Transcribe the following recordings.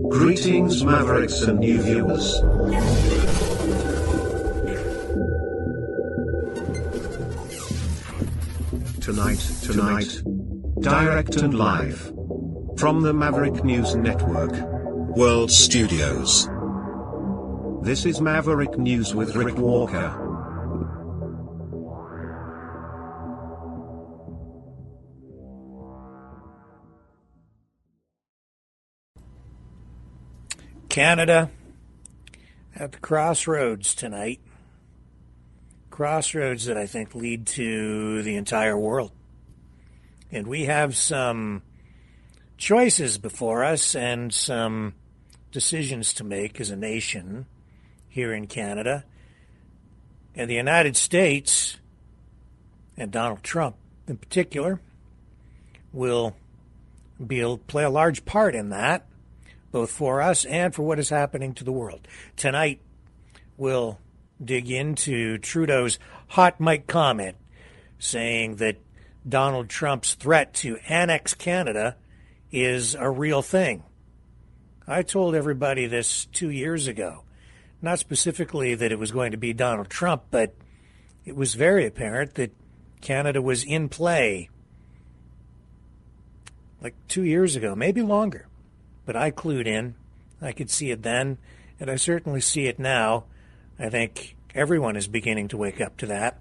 Greetings, Mavericks and new viewers. Tonight, direct and live from the Maverick News Network World Studios. This is Maverick News with Rick Walker. Canada at the crossroads tonight. Crossroads that I think lead to the entire world. And we have some choices before us and some decisions to make as a nation here in Canada. And the United States, and Donald Trump in particular, will play a large part in that, both for us and for what is happening to the world. Tonight, we'll dig into Trudeau's hot mic comment saying that Donald Trump's threat to annex Canada is a real thing. I told everybody this 2 years ago. Not specifically that it was going to be Donald Trump, but it was very apparent that Canada was in play like 2 years ago, maybe longer. But I clued in. I could see it then, and I certainly see it now. I think everyone is beginning to wake up to that.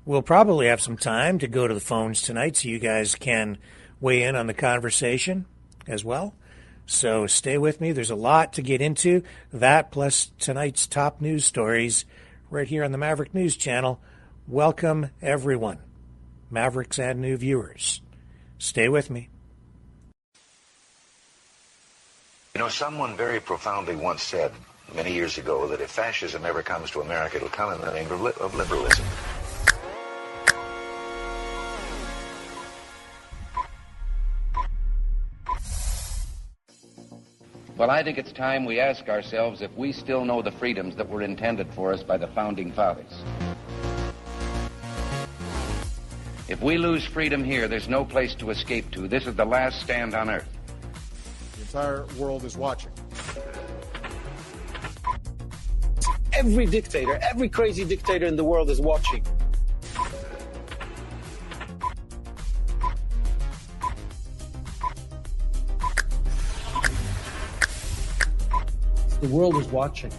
We'll probably have some time to go to the phones tonight so you guys can weigh in on the conversation as well. So stay with me. There's a lot to get into. That plus tonight's top news stories right here on the Maverick News Channel. Welcome, everyone, Mavericks and new viewers. Stay with me. You know, someone very profoundly once said many years ago that if fascism ever comes to America, it'll come in the name of liberalism. Well, I think it's time we ask ourselves if we still know the freedoms that were intended for us by the Founding Fathers. If we lose freedom here, there's no place to escape to. This is the last stand on Earth. The entire world is watching. Every dictator, every crazy dictator in the world is watching. The world is watching.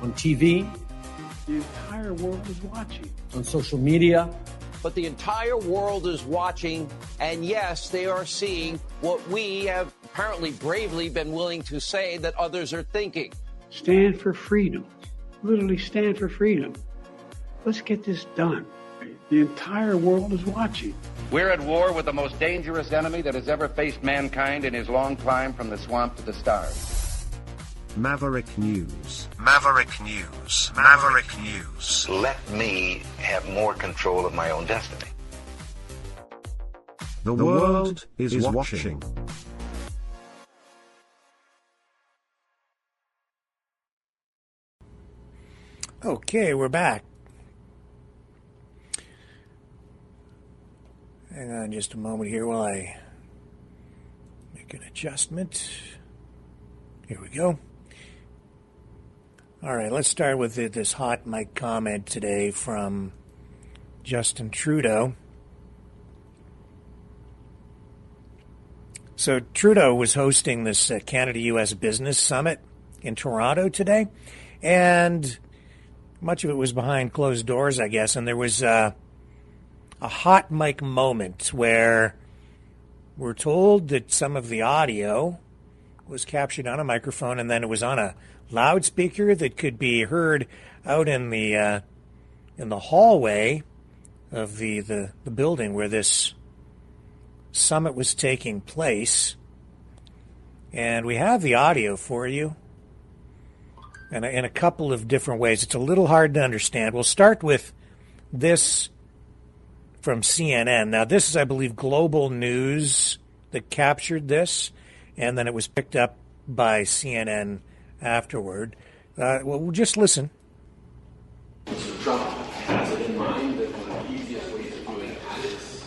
On TV. The entire world is watching. On social media. But the entire world is watching, and yes, they are seeing what we have apparently bravely been willing to say that others are thinking. Stand for freedom. Literally stand for freedom. Let's get this done. The entire world is watching. We're at war with the most dangerous enemy that has ever faced mankind in his long climb from the swamp to the stars. Maverick News. Maverick News. Maverick News. Let me have more control of my own destiny. The world is watching. Okay, we're back. Hang on just a moment here while I make an adjustment. Here we go. All right, let's start with this hot mic comment today from Justin Trudeau. So Trudeau was hosting this Canada-U.S. Business Summit in Toronto today, and much of it was behind closed doors, I guess, and there was a hot mic moment where we're told that some of the audio was captured on a microphone, and then it was on a loudspeaker that could be heard out in the hallway of the building where this summit was taking place. And we have the audio for you in a couple of different ways. It's a little hard to understand. We'll start with this from CNN. Now, this is, I believe, Global News that captured this, and then it was picked up by CNN afterward. Well, we'll just listen. Mr. Trump has it in mind that one of the easiest ways of doing that is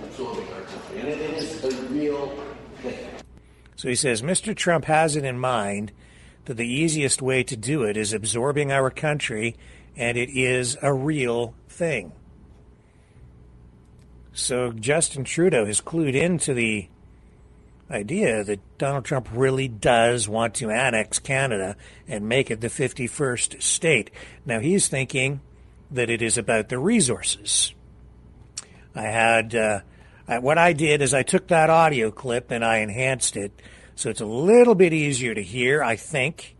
absorbing our country, and it is a real thing. So he says, Mr. Trump has it in mind that the easiest way to do it is absorbing our country, and it is a real thing. So Justin Trudeau has clued into the idea that Donald Trump really does want to annex Canada and make it the 51st state. Now he's thinking that it is about the resources. What I did is I took that audio clip and I enhanced it so it's a little bit easier to hear, I think,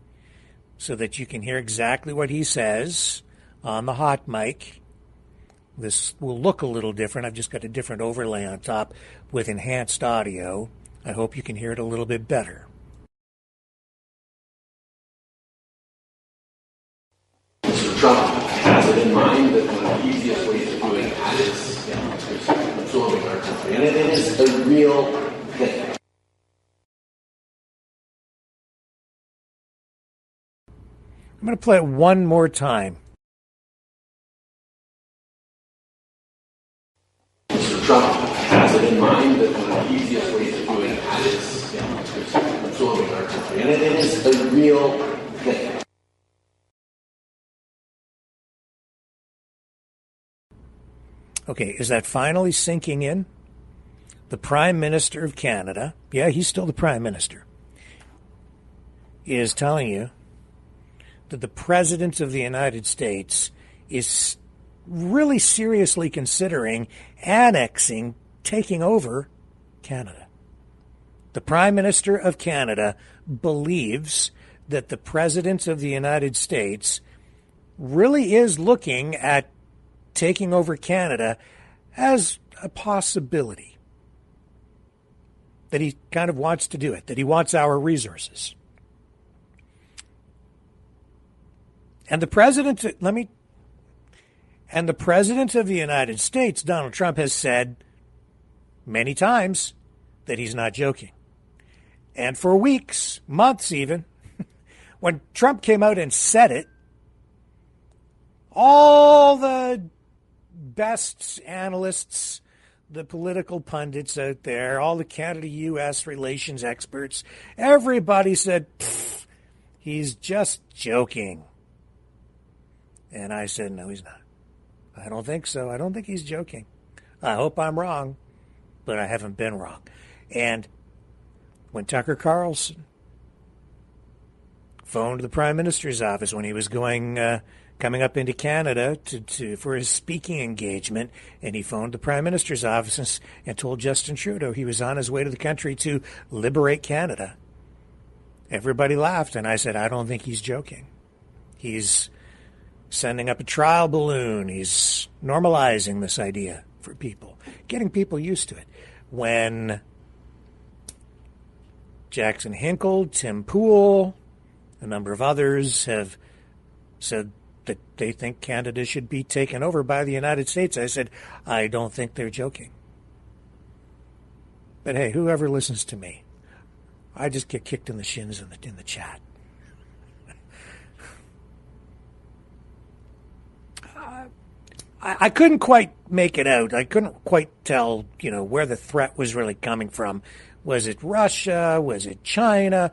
so that you can hear exactly what he says on the hot mic. This will look a little different. I've just got a different overlay on top with enhanced audio. I hope you can hear it a little bit better. Mr. Trump has it in mind that one of the easiest ways of doing that is absorbing our country, and it is a real thing. I'm going to play it one more time. Mr. Trump has it in mind that one of the easiest ways of doing that is absorbing our country, and it is a real thing. Okay, is that finally sinking in? The Prime Minister of Canada, yeah, he's still the Prime Minister, is telling you that the President of the United States is really seriously considering annexing, taking over Canada. The Prime Minister of Canada believes that the President of the United States really is looking at taking over Canada as a possibility. That he kind of wants to do it, that he wants our resources. And the President of the United States, Donald Trump, has said many times that he's not joking. And for weeks, months even, when Trump came out and said it, all the best analysts, the political pundits out there, all the Canada-U.S. relations experts, everybody said, he's just joking. And I said, no, he's not. I don't think so. I don't think he's joking. I hope I'm wrong, but I haven't been wrong. And when Tucker Carlson phoned the Prime Minister's office when he was coming up into Canada for his speaking engagement, and he phoned the Prime Minister's office and told Justin Trudeau he was on his way to the country to liberate Canada, everybody laughed, and I said, I don't think he's joking. He's sending up a trial balloon. He's normalizing this idea for people, getting people used to it. When Jackson Hinkle, Tim Pool, a number of others have said that they think Canada should be taken over by the United States, I said, I don't think they're joking. But hey, whoever listens to me, I just get kicked in the shins in the chat. I couldn't quite make it out. I couldn't quite tell, where the threat was really coming from. Was it Russia? Was it China?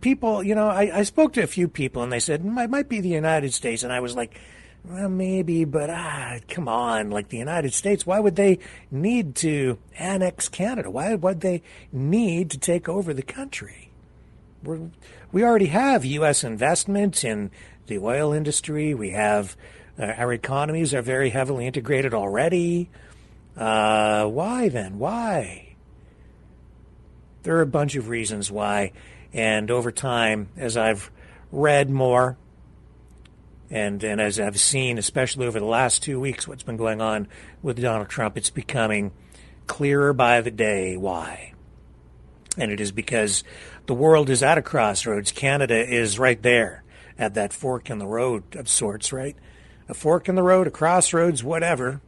People, I spoke to a few people and they said, it might be the United States. And I was like, well, maybe, but come on, like the United States, why would they need to annex Canada? Why would they need to take over the country? We already have U.S. investment in the oil industry. We have... our economies are very heavily integrated already. Why then? Why? There are a bunch of reasons why. And over time, as I've read more, and as I've seen, especially over the last 2 weeks, what's been going on with Donald Trump, it's becoming clearer by the day why. And it is because the world is at a crossroads. Canada is right there at that fork in the road of sorts, right? A fork in the road, a crossroads, whatever.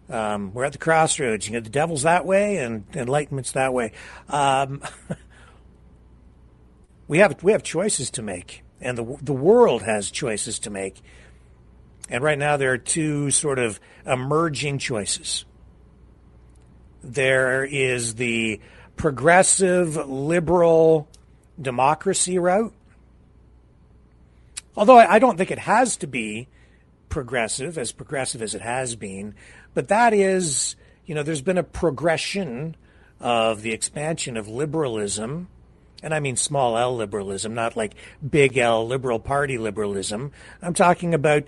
We're at the crossroads. The devil's that way and enlightenment's that way. We have choices to make, and the world has choices to make. And right now there are two sort of emerging choices. There is the progressive liberal democracy route. Although I don't think it has to be progressive as it has been, but that is, there's been a progression of the expansion of liberalism, and I mean small L liberalism, not like big L Liberal Party liberalism. I'm talking about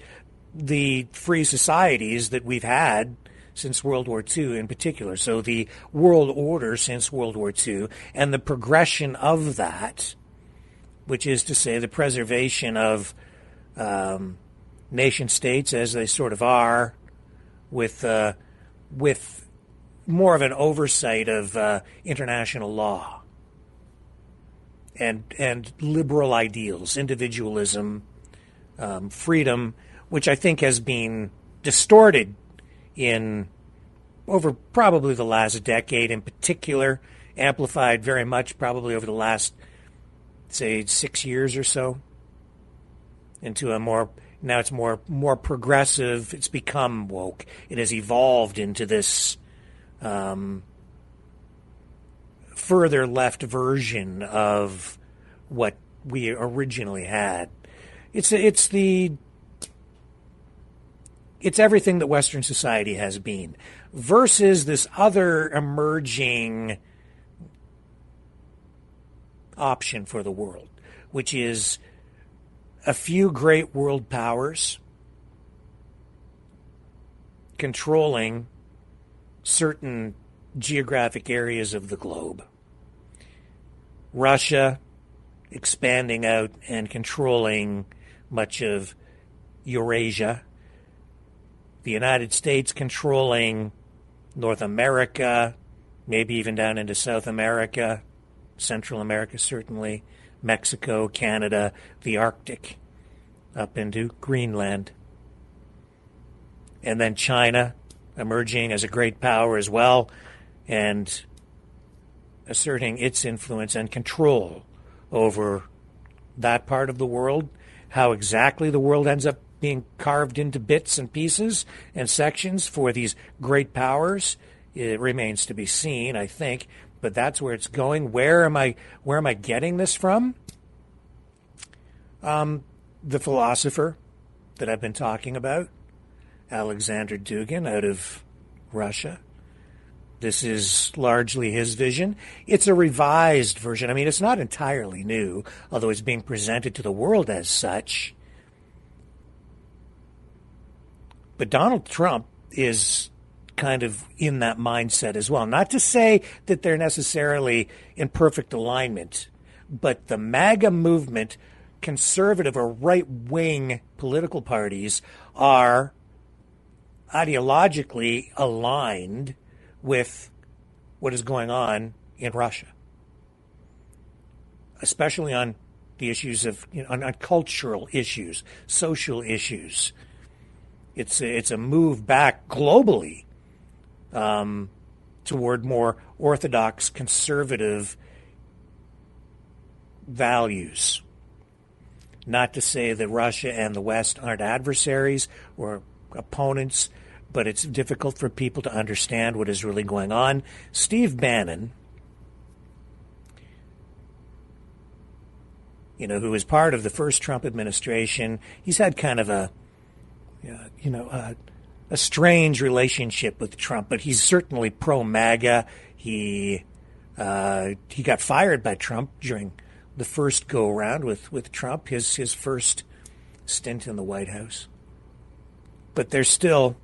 the free societies that we've had since World War II in particular. So the world order since World War II and the progression of that, which is to say the preservation of nation states as they sort of are, with more of an oversight of international law and liberal ideals, individualism, freedom, which I think has been distorted over probably the last decade in particular, amplified very much probably over the last, say, 6 years or so, into now it's more progressive. It's become woke. It has evolved into this further left version of what we originally had. It's everything that Western society has been, versus this other emerging option for the world, which is a few great world powers controlling certain geographic areas of the globe. Russia expanding out and controlling much of Eurasia. The United States controlling North America, maybe even down into South America, Central America certainly, Mexico, Canada, the Arctic, up into Greenland. And then China emerging as a great power as well, and asserting its influence and control over that part of the world. How exactly the world ends up being carved into bits and pieces and sections for these great powers, it remains to be seen, I think. But that's where it's going. Where am I getting this from? The philosopher that I've been talking about, Alexander Dugin, out of Russia. This is largely his vision. It's a revised version. I mean, it's not entirely new, although it's being presented to the world as such. But Donald Trump is kind of in that mindset as well. Not to say that they're necessarily in perfect alignment, but the MAGA movement, conservative or right-wing political parties, are ideologically aligned with what is going on in Russia, especially on the issues of, on cultural issues, social issues. It's a move back globally toward more orthodox conservative values. Not to say that Russia and the West aren't adversaries or opponents, but it's difficult for people to understand what is really going on. Steve Bannon, who was part of the first Trump administration, he's had kind of a strange relationship with Trump, but he's certainly pro-MAGA. He got fired by Trump during the first go-around with Trump, his first stint in the White House. But they're still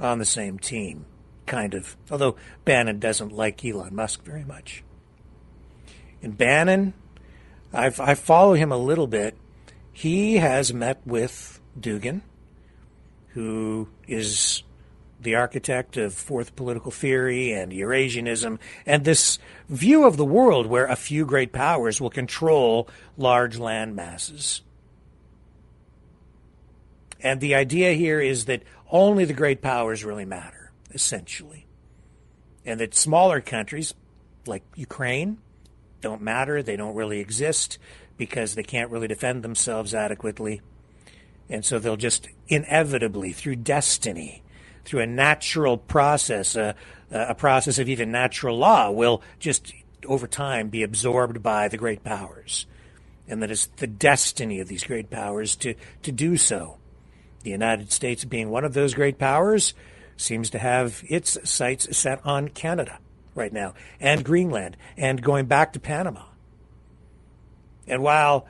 on the same team, kind of, although Bannon doesn't like Elon Musk very much. And Bannon, I follow him a little bit. He has met with Dugin, who is the architect of fourth political theory and Eurasianism, and this view of the world where a few great powers will control large land masses. And the idea here is that only the great powers really matter, essentially. And that smaller countries, like Ukraine, don't matter. They don't really exist because they can't really defend themselves adequately. And so they'll just inevitably, through destiny, through a natural process, a process of even natural law, will just over time be absorbed by the great powers, and that it's the destiny of these great powers to do so. The United States, being one of those great powers, seems to have its sights set on Canada right now, and Greenland, and going back to Panama. And while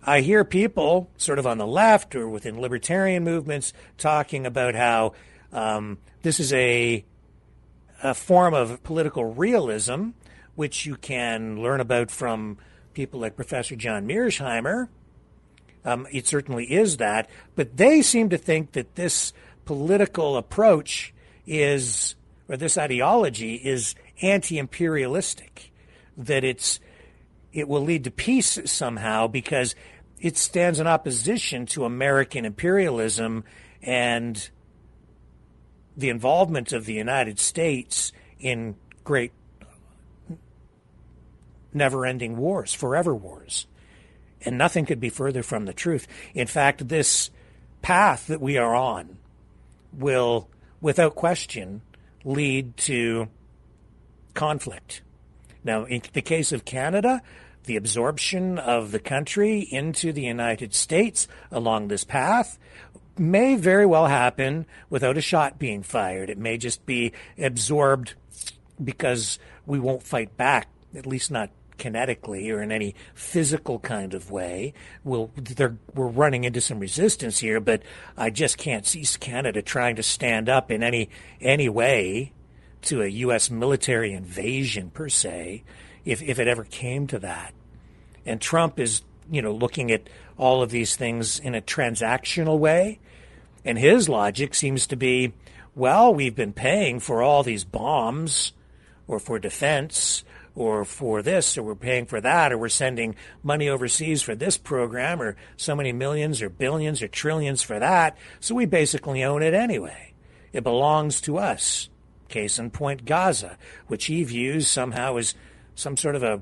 I hear people sort of on the left or within libertarian movements talking about how this is a form of political realism, which you can learn about from people like Professor John Mearsheimer, it certainly is that, but they seem to think that this political approach is, or this ideology is anti-imperialistic, that it will lead to peace somehow because it stands in opposition to American imperialism and the involvement of the United States in great never-ending wars, forever wars. And nothing could be further from the truth. In fact, this path that we are on will, without question, lead to conflict. Now, in the case of Canada, the absorption of the country into the United States along this path may very well happen without a shot being fired. It may just be absorbed because we won't fight back, at least not kinetically or in any physical kind of way. We're running into some resistance here, but I just can't see Canada trying to stand up in any way to a U.S. military invasion per se, if it ever came to that. And Trump is, looking at all of these things in a transactional way, and his logic seems to be, well, we've been paying for all these bombs, or for defense, or for this, or we're paying for that, or we're sending money overseas for this program, or so many millions or billions or trillions for that, so we basically own it anyway. It belongs to us. Case in point, Gaza, which he views somehow as some sort of a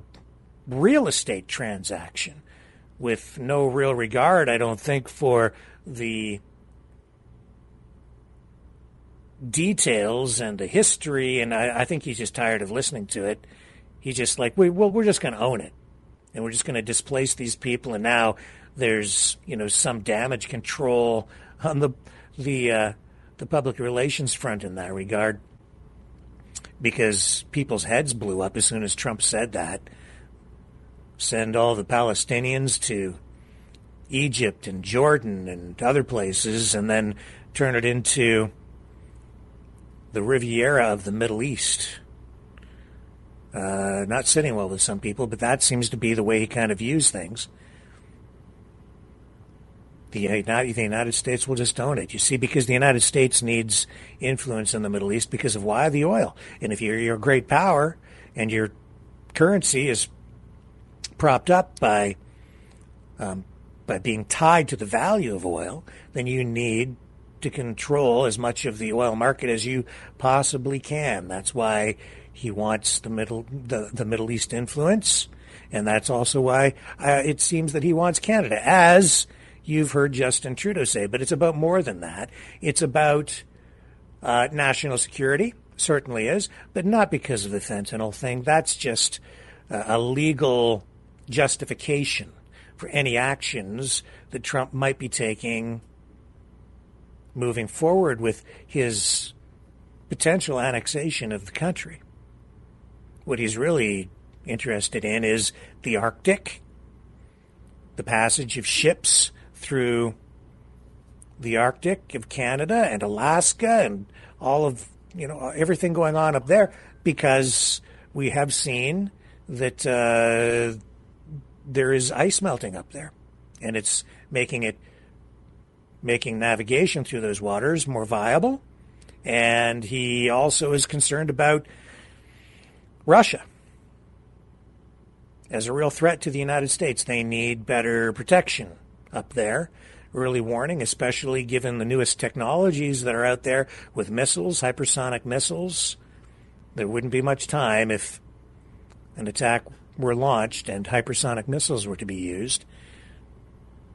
real estate transaction with no real regard, I don't think, for the details and the history, and I think he's just tired of listening to it. He's just like, we're just going to own it, and we're just going to displace these people, and now there's, some damage control on the public relations front in that regard, because people's heads blew up as soon as Trump said that. Send all the Palestinians to Egypt and Jordan and other places, and then turn it into the Riviera of the Middle East. Not sitting well with some people, but that seems to be the way he kind of views things. The United States will just own it. You see, because the United States needs influence in the Middle East because of why? The oil. And if you're a great power and your currency is propped up by being tied to the value of oil, then you need to control as much of the oil market as you possibly can. That's why he wants the Middle East influence, and that's also why it seems that he wants Canada, as you've heard Justin Trudeau say. But it's about more than that. It's about national security, certainly is, but not because of the fentanyl thing. That's just a legal justification for any actions that Trump might be taking moving forward with his potential annexation of the country. What he's really interested in is the Arctic, the passage of ships through the Arctic of Canada and Alaska and all of, everything going on up there, because we have seen that there is ice melting up there, and it's making navigation through those waters more viable. And he also is concerned about Russia as a real threat to the United States. They need better protection up there. Early warning, especially given the newest technologies that are out there with missiles, hypersonic missiles. There wouldn't be much time if an attack were launched and hypersonic missiles were to be used.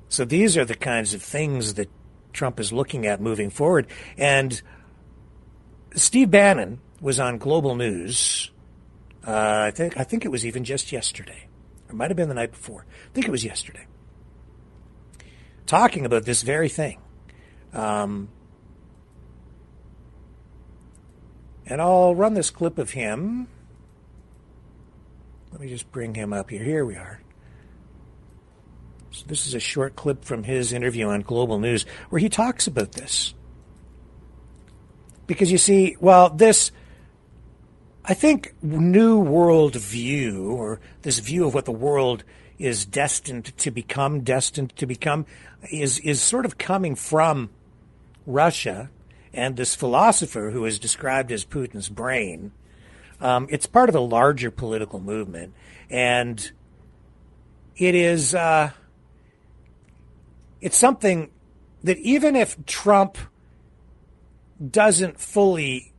So these are the kinds of things that Trump is looking at moving forward. And Steve Bannon was on Global News. I think it was even just yesterday. It might have been the night before. I think it was yesterday. Talking about this very thing. And I'll run this clip of him. Let me just bring him up here. Here we are. So this is a short clip from his interview on Global News where he talks about this. Because you see, well, this, I think, new world view, or this view of what the world is destined to become, is sort of coming from Russia and this philosopher who is described as Putin's brain. It's part of a larger political movement, and it is it's something that even if Trump doesn't fully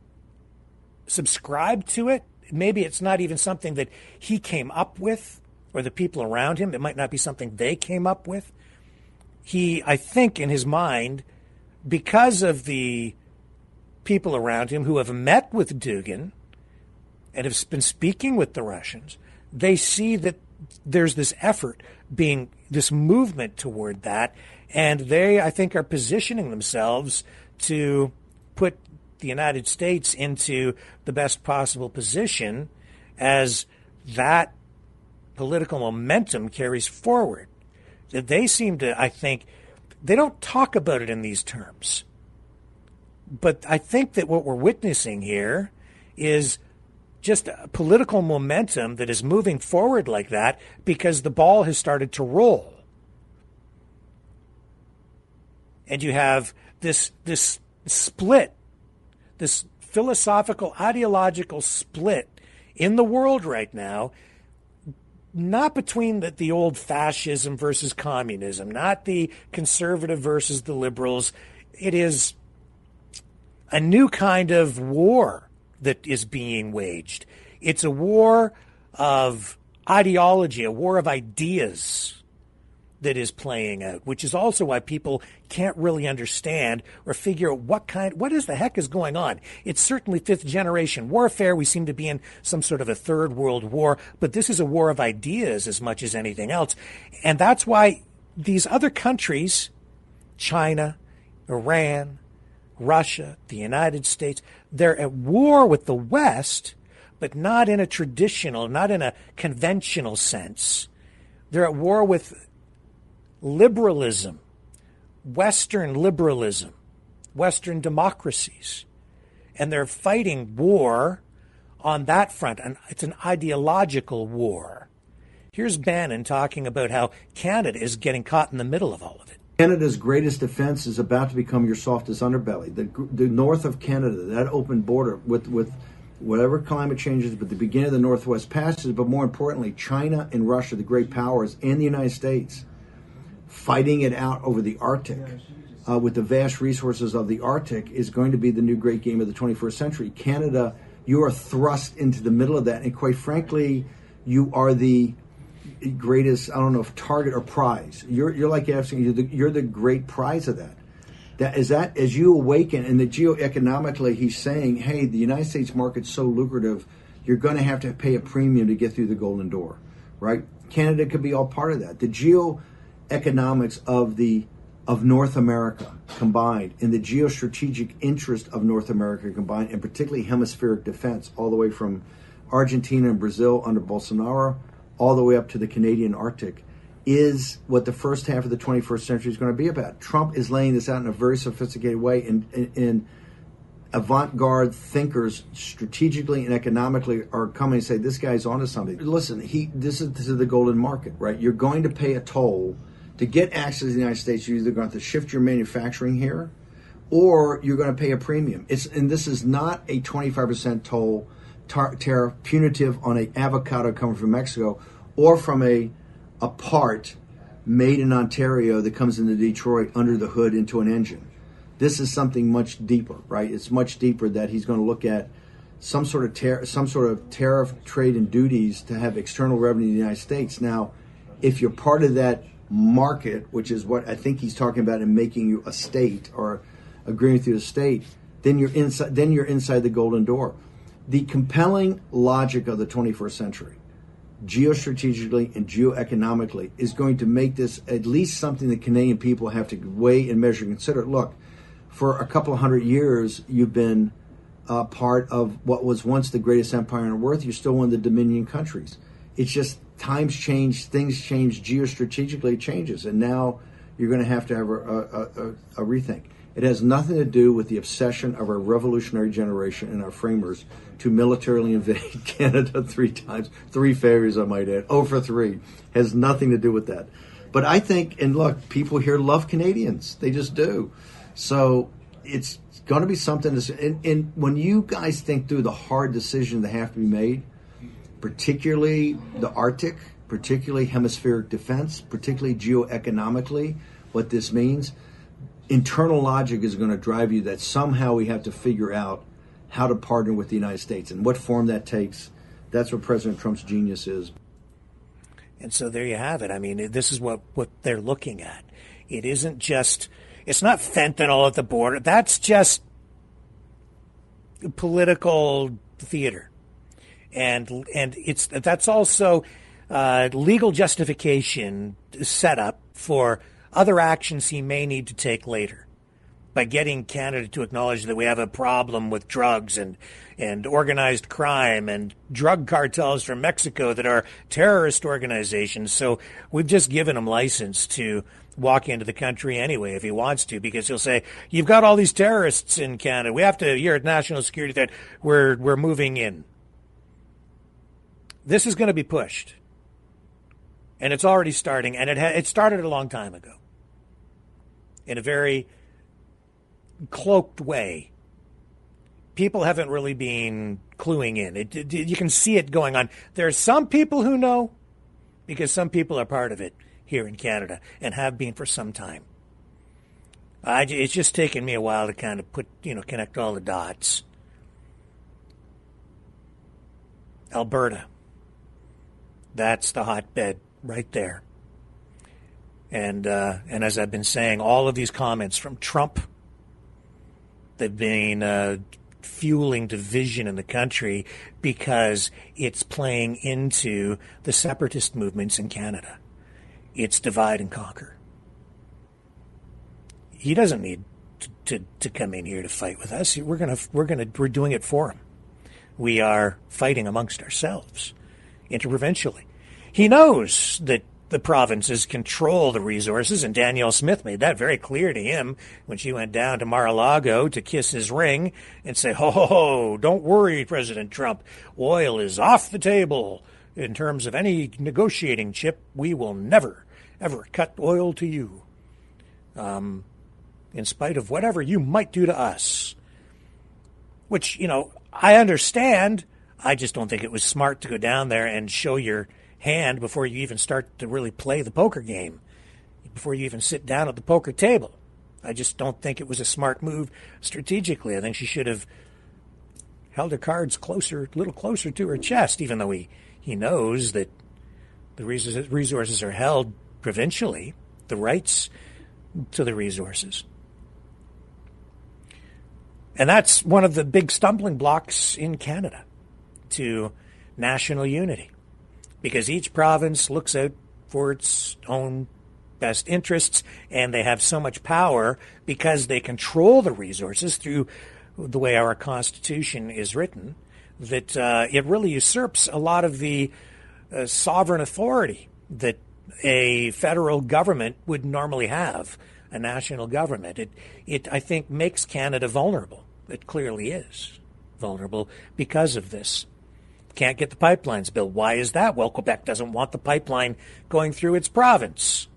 subscribe to it, maybe it's not even something that he came up with or the people around him. It might not be something they came up with. He, I think, in his mind, because of the people around him who have met with Dugin and have been speaking with the Russians, they see that there's this effort being, this movement toward that, and they, I think, are positioning themselves to put the United States into the best possible position as that political momentum carries forward. They seem to, I think, they don't talk about it in these terms. But I think that what we're witnessing here is just a political momentum that is moving forward like that because the ball has started to roll. And you have this split, this philosophical, ideological split in the world right now, not between the old fascism versus communism, not the conservative versus the liberals. It is a new kind of war that is being waged. It's a war of ideology, a war of ideas that is playing out, which is also why people can't really understand or figure out what is the heck is going on. It's certainly fifth generation warfare. We seem to be in some sort of a third world war, but this is a war of ideas as much as anything else. And that's why these other countries, China, Iran, Russia, the United States, they're at war with the West, but not in a traditional, not in a conventional sense. They're at war with liberalism, Western liberalism, Western democracies. And they're fighting war on that front. And it's an ideological war. Here's Bannon talking about how Canada is getting caught in the middle of all of it. Canada's greatest defense is about to become your softest underbelly. The north of Canada, that open border with whatever climate changes, but the beginning of the Northwest Passage, but more importantly, China and Russia, the great powers, and the United States, fighting it out over the Arctic with the vast resources of the Arctic is going to be the new great game of the 21st century. Canada, you are thrust into the middle of that, and quite frankly, you are the greatest, I don't know if target or prize. You're like asking, you're the great prize of that. That as you awaken, and the geoeconomically, he's saying, hey, the United States market's so lucrative, you're going to have to pay a premium to get through the golden door, right? Canada could be all part of that. The geoeconomics of North America combined, and the geostrategic interest of North America combined, and particularly hemispheric defense, all the way from Argentina and Brazil under Bolsonaro, all the way up to the Canadian Arctic, is what the first half of the 21st century is going to be about. Trump is laying this out in a very sophisticated way, and avant-garde thinkers strategically and economically are coming and say, this guy's onto something. Listen, this is the golden market, right? You're going to pay a toll to get access to the United States. You're either going to have to shift your manufacturing here, or you're going to pay a premium. And this is not a 25% toll tariff punitive on an avocado coming from Mexico, or from a part made in Ontario that comes into Detroit under the hood into an engine. This is something much deeper, right? It's much deeper that he's going to look at some sort of tariff, trade, and duties to have external revenue in the United States. Now, if you're part of that market, which is what I think he's talking about in making you a state or agreeing with you a state, then you're inside. Then you're inside the golden door. The compelling logic of the 21st century, geostrategically and geoeconomically, is going to make this at least something that Canadian people have to weigh and measure and consider. Look, for a couple of hundred years, you've been part of what was once the greatest empire on earth. You're still one of the Dominion countries. It's just times change, things change, geostrategically it changes, and now you're going to have a rethink. It has nothing to do with the obsession of our revolutionary generation and our framers to militarily invade Canada 3 times, 3 failures, I might add. 0 for 3 has nothing to do with that. But I think, and look, people here love Canadians. They just do. So it's going to be something. And when you guys think through the hard decisions that have to be made, particularly the Arctic, particularly hemispheric defense, particularly geoeconomically, what this means, internal logic is going to drive you that somehow we have to figure out how to partner with the United States and what form that takes. That's what President Trump's genius is. And so there you have it. I mean, this is what they're looking at. It isn't just, it's not fentanyl at the border. That's just political theater. And that's also legal justification set up for other actions he may need to take later, by getting Canada to acknowledge that we have a problem with drugs and organized crime and drug cartels from Mexico that are terrorist organizations. So we've just given him license to walk into the country anyway if he wants to, because he'll say, you've got all these terrorists in Canada. We have to, you're at national security threat. We're moving in. This is going to be pushed. And it's already starting, and it started a long time ago in a very cloaked way. People haven't really been cluing in. You can see it going on. There are some people who know, because some people are part of it here in Canada and have been for some time. It's just taken me a while to kind of connect all the dots. Alberta. That's the hotbed right there. And as I've been saying, all of these comments from Trump, they've been fueling division in the country because it's playing into the separatist movements in Canada. It's divide and conquer. He doesn't need to come in here to fight with us. We're doing it for him. We are fighting amongst ourselves, interprovincially. He knows that the provinces control the resources, and Danielle Smith made that very clear to him when she went down to Mar-a-Lago to kiss his ring and say, ho, don't worry, President Trump. Oil is off the table. In terms of any negotiating chip, we will never, ever cut oil to you, in spite of whatever you might do to us. Which, I understand. I just don't think it was smart to go down there and show your hand before you even start to really play the poker game, before you even sit down at the poker table. I just don't think it was a smart move strategically. I think she should have held her cards a little closer to her chest, even though he knows that the resources are held provincially, the rights to the resources. And that's one of the big stumbling blocks in Canada to national unity, because each province looks out for its own best interests, and they have so much power because they control the resources through the way our Constitution is written, that it really usurps a lot of the sovereign authority that a federal government would normally have, a national government. It I think, makes Canada vulnerable. It clearly is vulnerable because of this. Can't get the pipelines built. Why is that? Well, Quebec doesn't want the pipeline going through its province.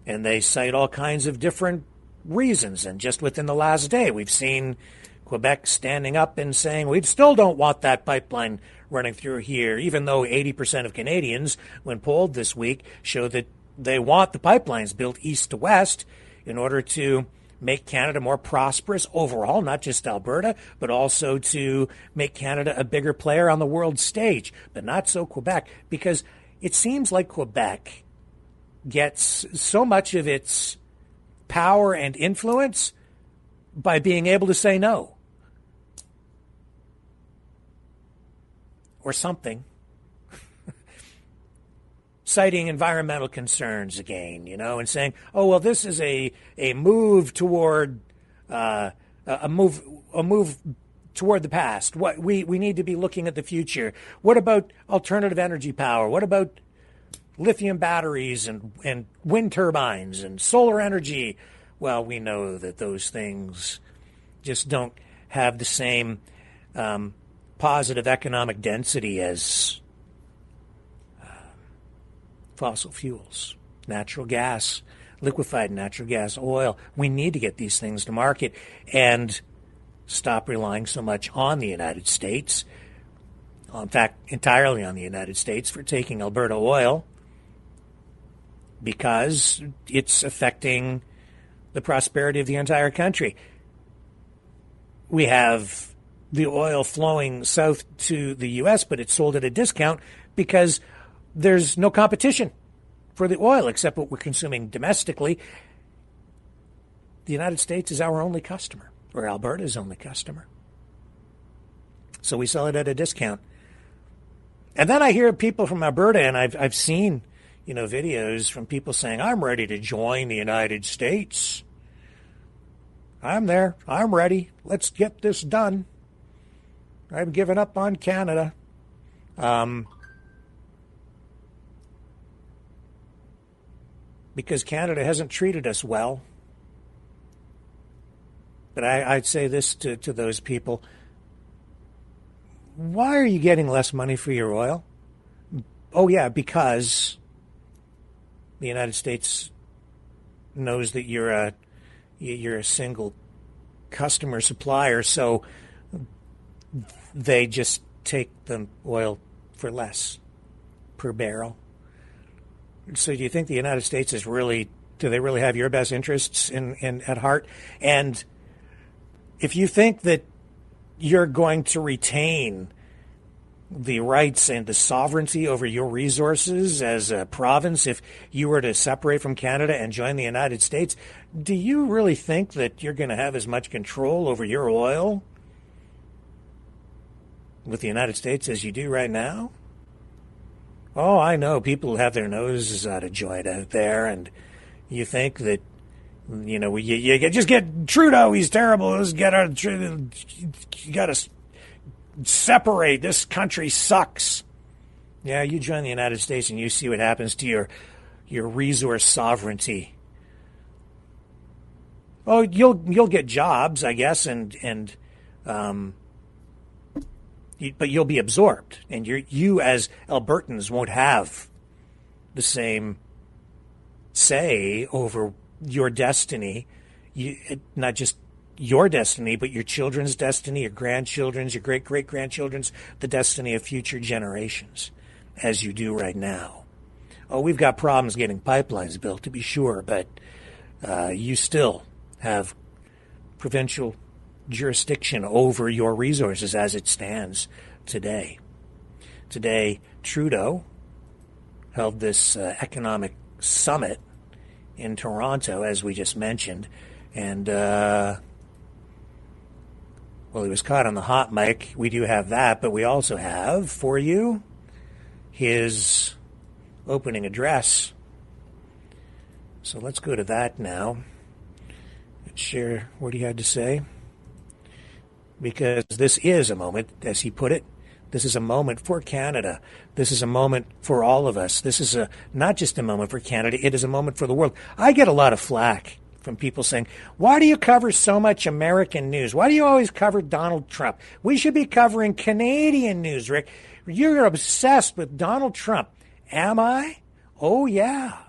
And they cite all kinds of different reasons. And just within the last day, we've seen Quebec standing up and saying, we still don't want that pipeline running through here, even though 80% of Canadians, when polled this week, show that they want the pipelines built east to west in order to make Canada more prosperous overall, not just Alberta, but also to make Canada a bigger player on the world stage. But not so Quebec, because it seems like Quebec gets so much of its power and influence by being able to say no. Or something. Citing environmental concerns again, and saying, oh, well, this is a move toward a move toward the past. What we need to be looking at the future. What about alternative energy power? What about lithium batteries and wind turbines and solar energy? Well, we know that those things just don't have the same positive economic density as fossil fuels, natural gas, liquefied natural gas, oil. We need to get these things to market and stop relying so much on the United States, in fact, entirely on the United States for taking Alberta oil, because it's affecting the prosperity of the entire country. We have the oil flowing south to the U.S., but it's sold at a discount because there's no competition for the oil except what we're consuming domestically. The United States is our only customer, or Alberta's only customer. So we sell it at a discount. And then I hear people from Alberta, and I've seen, videos from people saying, I'm ready to join the United States. I'm there. I'm ready. Let's get this done. I've given up on Canada. Because Canada hasn't treated us well. But I'd say this to those people. Why are you getting less money for your oil? Oh, yeah, because the United States knows that you're a single customer supplier, so they just take the oil for less per barrel. So do you think the United States do they really have your best interests at heart? And if you think that you're going to retain the rights and the sovereignty over your resources as a province if you were to separate from Canada and join the United States, do you really think that you're going to have as much control over your oil with the United States as you do right now? Oh, I know. People have their noses out of joint out there, and you think that, you just get Trudeau, he's terrible. Let's get you got to separate. This country sucks. Yeah, you join the United States and you see what happens to your resource sovereignty. Oh, you'll get jobs, I guess, but you'll be absorbed, and you as Albertans won't have the same say over your destiny. Not just your destiny, but your children's destiny, your grandchildren's, your great-great-grandchildren's, the destiny of future generations, as you do right now. Oh, we've got problems getting pipelines built, to be sure, but you still have provincial jurisdiction over your resources as it stands today. Today, Trudeau held this economic summit in Toronto, as we just mentioned, and he was caught on the hot mic. We do have that, but we also have for you his opening address. So let's go to that now and share what he had to say. Because this is a moment, as he put it, this is a moment for Canada. This is a moment for all of us. This is not just a moment for Canada, it is a moment for the world. I get a lot of flack from people saying, why do you cover so much American news? Why do you always cover Donald Trump? We should be covering Canadian news, Rick. You're obsessed with Donald Trump. Am I? Oh, yeah.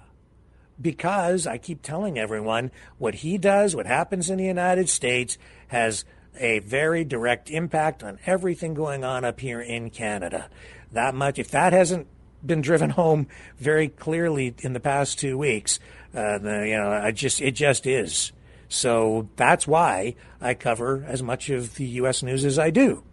Because I keep telling everyone what he does, what happens in the United States, has a very direct impact on everything going on up here in Canada. That much, if that hasn't been driven home very clearly in the past 2 weeks, it just is. So that's why I cover as much of the U.S. news as I do.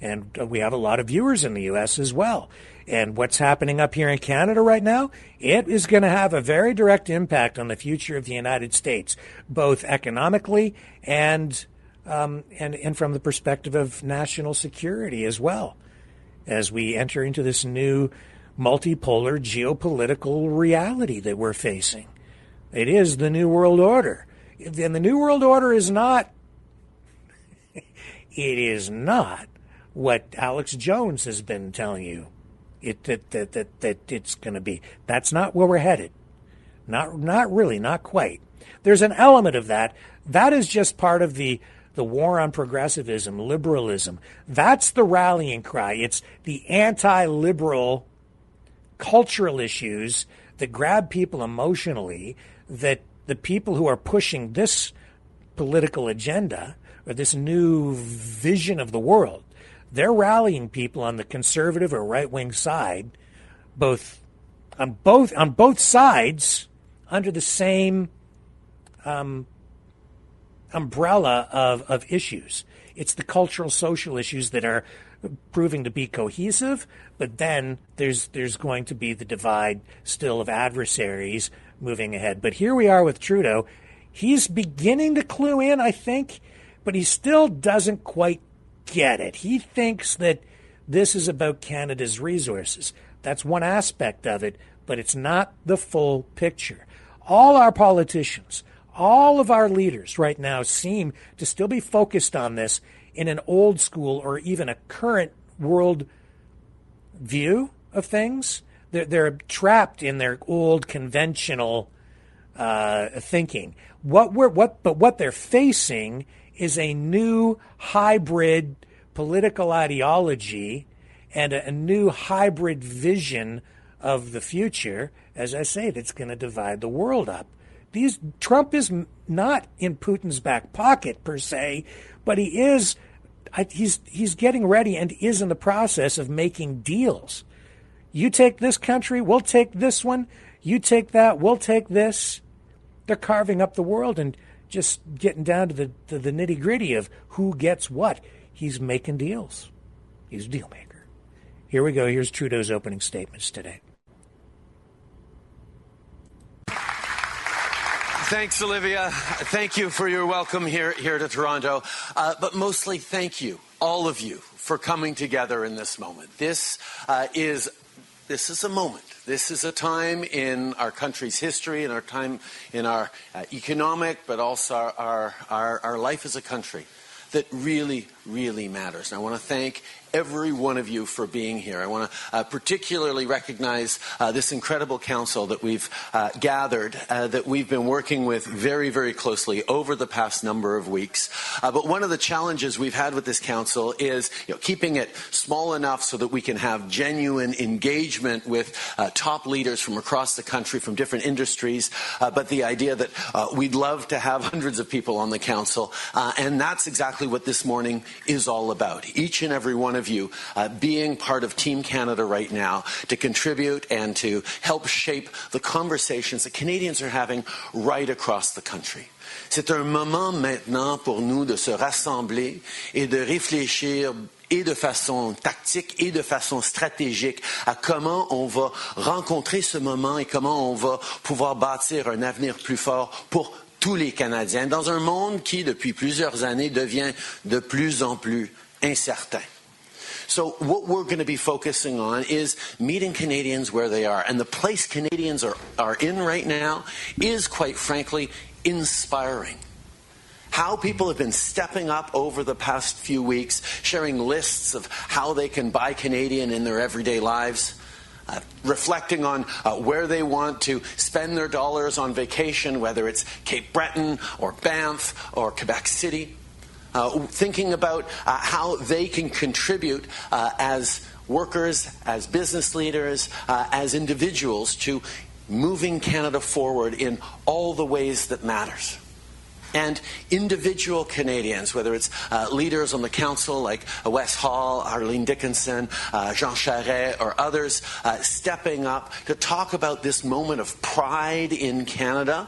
And we have a lot of viewers in the U.S. as well. And what's happening up here in Canada right now, it is going to have a very direct impact on the future of the United States, both economically and from the perspective of national security as well, as we enter into this new multipolar geopolitical reality that we're facing. It is the New World Order. And the New World Order is not, it is not what Alex Jones has been telling you that it's going to be. That's not where we're headed. Not really, not quite. There's an element of that. That is just part of the war on progressivism, liberalism. That's the rallying cry. It's the anti-liberal cultural issues that grab people emotionally, that the people who are pushing this political agenda or this new vision of the world, they're rallying people on the conservative or right-wing side, on both sides, under the same umbrella of issues. It's the cultural, social issues that are proving to be cohesive, but then there's going to be the divide still of adversaries moving ahead. But here we are with Trudeau. He's beginning to clue in, I think, but he still doesn't quite get it. He thinks that this is about Canada's resources. That's one aspect of it, but it's not the full picture. All our politicians, all of our leaders right now seem to still be focused on this in an old school or even a current world view of things. They're trapped in their old conventional thinking. What they're facing is a new hybrid political ideology and a new hybrid vision of the future, as I say, that's going to divide the world up. Trump is not in Putin's back pocket per se, but he's getting ready and is in the process of making deals. You take this country, we'll take this one. You take that, we'll take this. They're carving up the world and just getting down to the nitty-gritty of who gets what. He's making deals. He's a deal maker. Here we go. Here's Trudeau's opening statements today. Thanks, Olivia. Thank you for your welcome here to Toronto. But mostly thank you, all of you, for coming together in this moment. This is a moment. This is a time in our country's history, in our time in our economic, but also our life as a country that really, really matters. And I want to thank every one of you for being here. I want to particularly recognize this incredible council that we've gathered, that we've been working with very, very closely over the past number of weeks. But one of the challenges we've had with this council is keeping it small enough so that we can have genuine engagement with top leaders from across the country, from different industries, but the idea that we'd love to have hundreds of people on the council, and that's exactly what this morning is all about. Each and every one of you being part of Team Canada right now to contribute and to help shape the conversations that Canadians are having right across the country. C'est un moment maintenant pour nous de se rassembler et de réfléchir et de façon tactique et de façon stratégique à comment on va rencontrer ce moment et comment on va pouvoir bâtir un avenir plus fort pour tous les Canadiens dans un monde qui, depuis plusieurs années, devient de plus en plus incertain. So what we're going to be focusing on is meeting Canadians where they are. And the place Canadians are in right now is, quite frankly, inspiring. How people have been stepping up over the past few weeks, sharing lists of how they can buy Canadian in their everyday lives, reflecting on where they want to spend their dollars on vacation, whether it's Cape Breton or Banff or Quebec City. Thinking about how they can contribute as workers, as business leaders, as individuals to moving Canada forward in all the ways that matters. And individual Canadians, whether it's leaders on the council like Wes Hall, Arlene Dickinson, Jean Charest, or others stepping up to talk about this moment of pride in Canada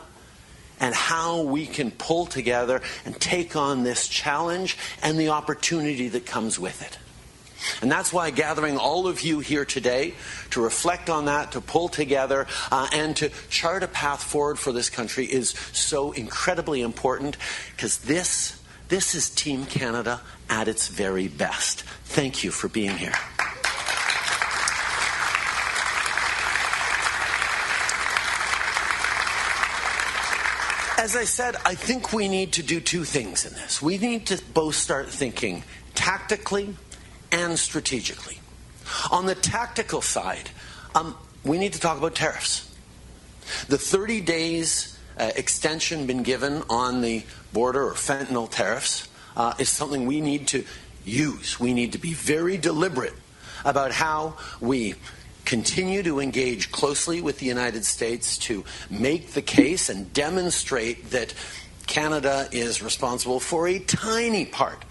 and how we can pull together and take on this challenge and the opportunity that comes with it. And that's why gathering all of you here today to reflect on that, to pull together, and to chart a path forward for this country is so incredibly important, because this is Team Canada at its very best. Thank you for being here. As I said, I think we need to do two things in this. We need to both start thinking tactically and strategically. On the tactical side, we need to talk about tariffs. The 30 days extension been given on the border or fentanyl tariffs is something we need to use. We need to be very deliberate about how we continue to engage closely with the United States to make the case and demonstrate that Canada is responsible for a tiny part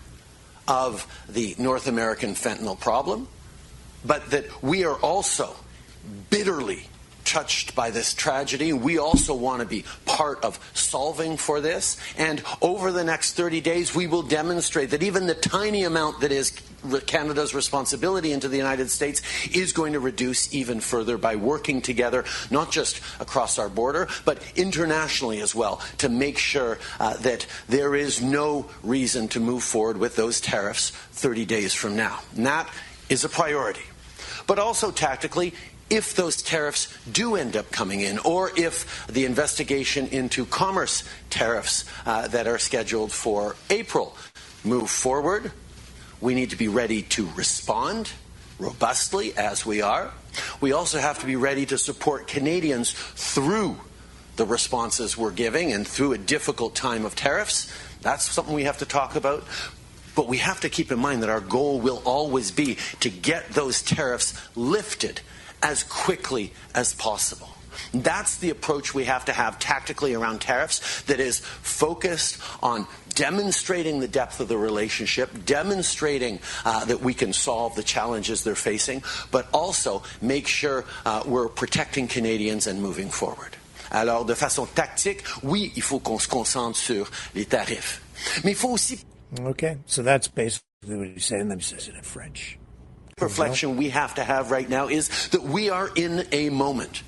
of the North American fentanyl problem, but that we are also bitterly touched by this tragedy. We also want to be part of solving for this. And over the next 30 days, we will demonstrate that even the tiny amount that is Canada's responsibility into the United States is going to reduce even further by working together, not just across our border, but internationally as well, to make sure that there is no reason to move forward with those tariffs 30 days from now. And that is a priority. But also tactically, if those tariffs do end up coming in, or if the investigation into commerce tariffs that are scheduled for April move forward, we need to be ready to respond robustly, as we are. We also have to be ready to support Canadians through the responses we're giving and through a difficult time of tariffs. That's something we have to talk about. But we have to keep in mind that our goal will always be to get those tariffs lifted as quickly as possible. That's the approach we have to have tactically around tariffs, that is focused on demonstrating the depth of the relationship, demonstrating that we can solve the challenges they're facing, but also make sure we're protecting Canadians and moving forward. Alors, de façon tactique, oui, il faut qu'on se concentre sur les tarifs. Mais il faut aussi... Okay, so that's basically what he's saying. Then he says it in French. Reflection we have to have right now is that we are in a moment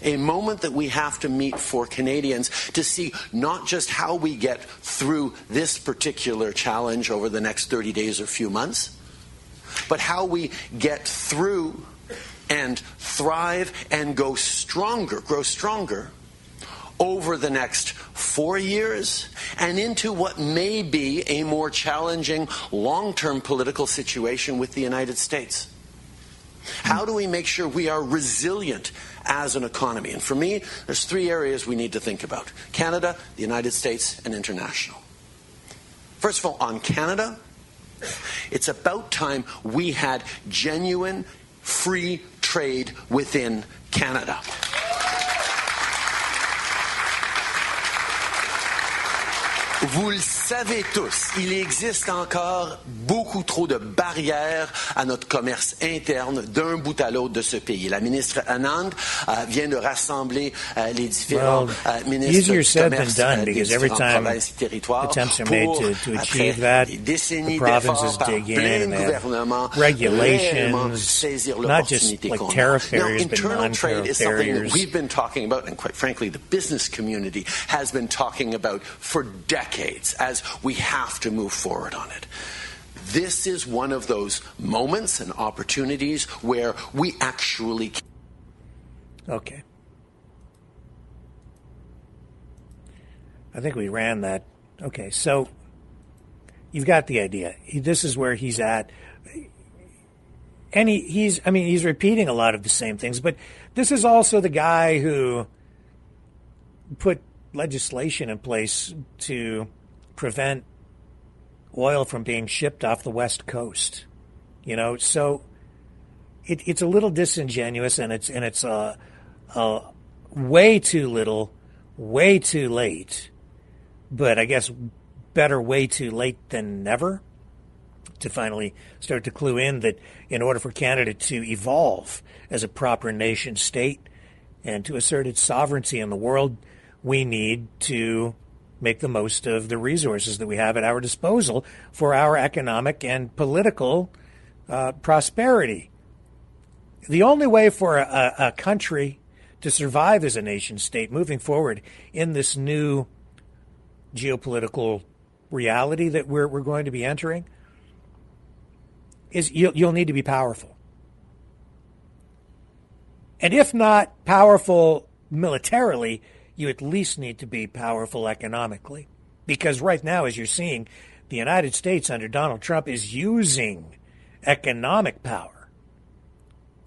that we have to meet for Canadians to see not just how we get through this particular challenge over the next 30 days or few months, but how we get through and thrive and grow stronger over the next 4 years and into what may be a more challenging long-term political situation with the United States. How do we make sure we are resilient as an economy? And for me, there's 3 areas we need to think about: Canada, the United States, and international. First of all, on Canada, it's about time we had genuine free trade within Canada. Vous le savez tous, il existe encore beaucoup trop de barrières à notre commerce interne d'un bout à l'autre de ce pays. La ministre Anand vient de rassembler les différents ministres du commerce des différentes provinces et territoires pour, après des décennies d'efforts par plein gouvernement, réellement saisir l'opportunité qu'on a. Now, internal trade is something that we've been talking about, and quite frankly, the business community has been talking about for decades, as we have to move forward on it. This is one of those moments and opportunities where we actually... Okay. I think we ran that. Okay, so you've got the idea. This is where he's at. And he's repeating a lot of the same things, but this is also the guy who put legislation in place to prevent oil from being shipped off the West Coast. So it's a little disingenuous, and it's way too little, way too late. But I guess better way too late than never, to finally start to clue in that in order for Canada to evolve as a proper nation state and to assert its sovereignty in the world, we need to make the most of the resources that we have at our disposal for our economic and political prosperity. The only way for a country to survive as a nation state moving forward in this new geopolitical reality that we're going to be entering is you'll need to be powerful. And if not powerful militarily, you at least need to be powerful economically. Because right now, as you're seeing, the United States under Donald Trump is using economic power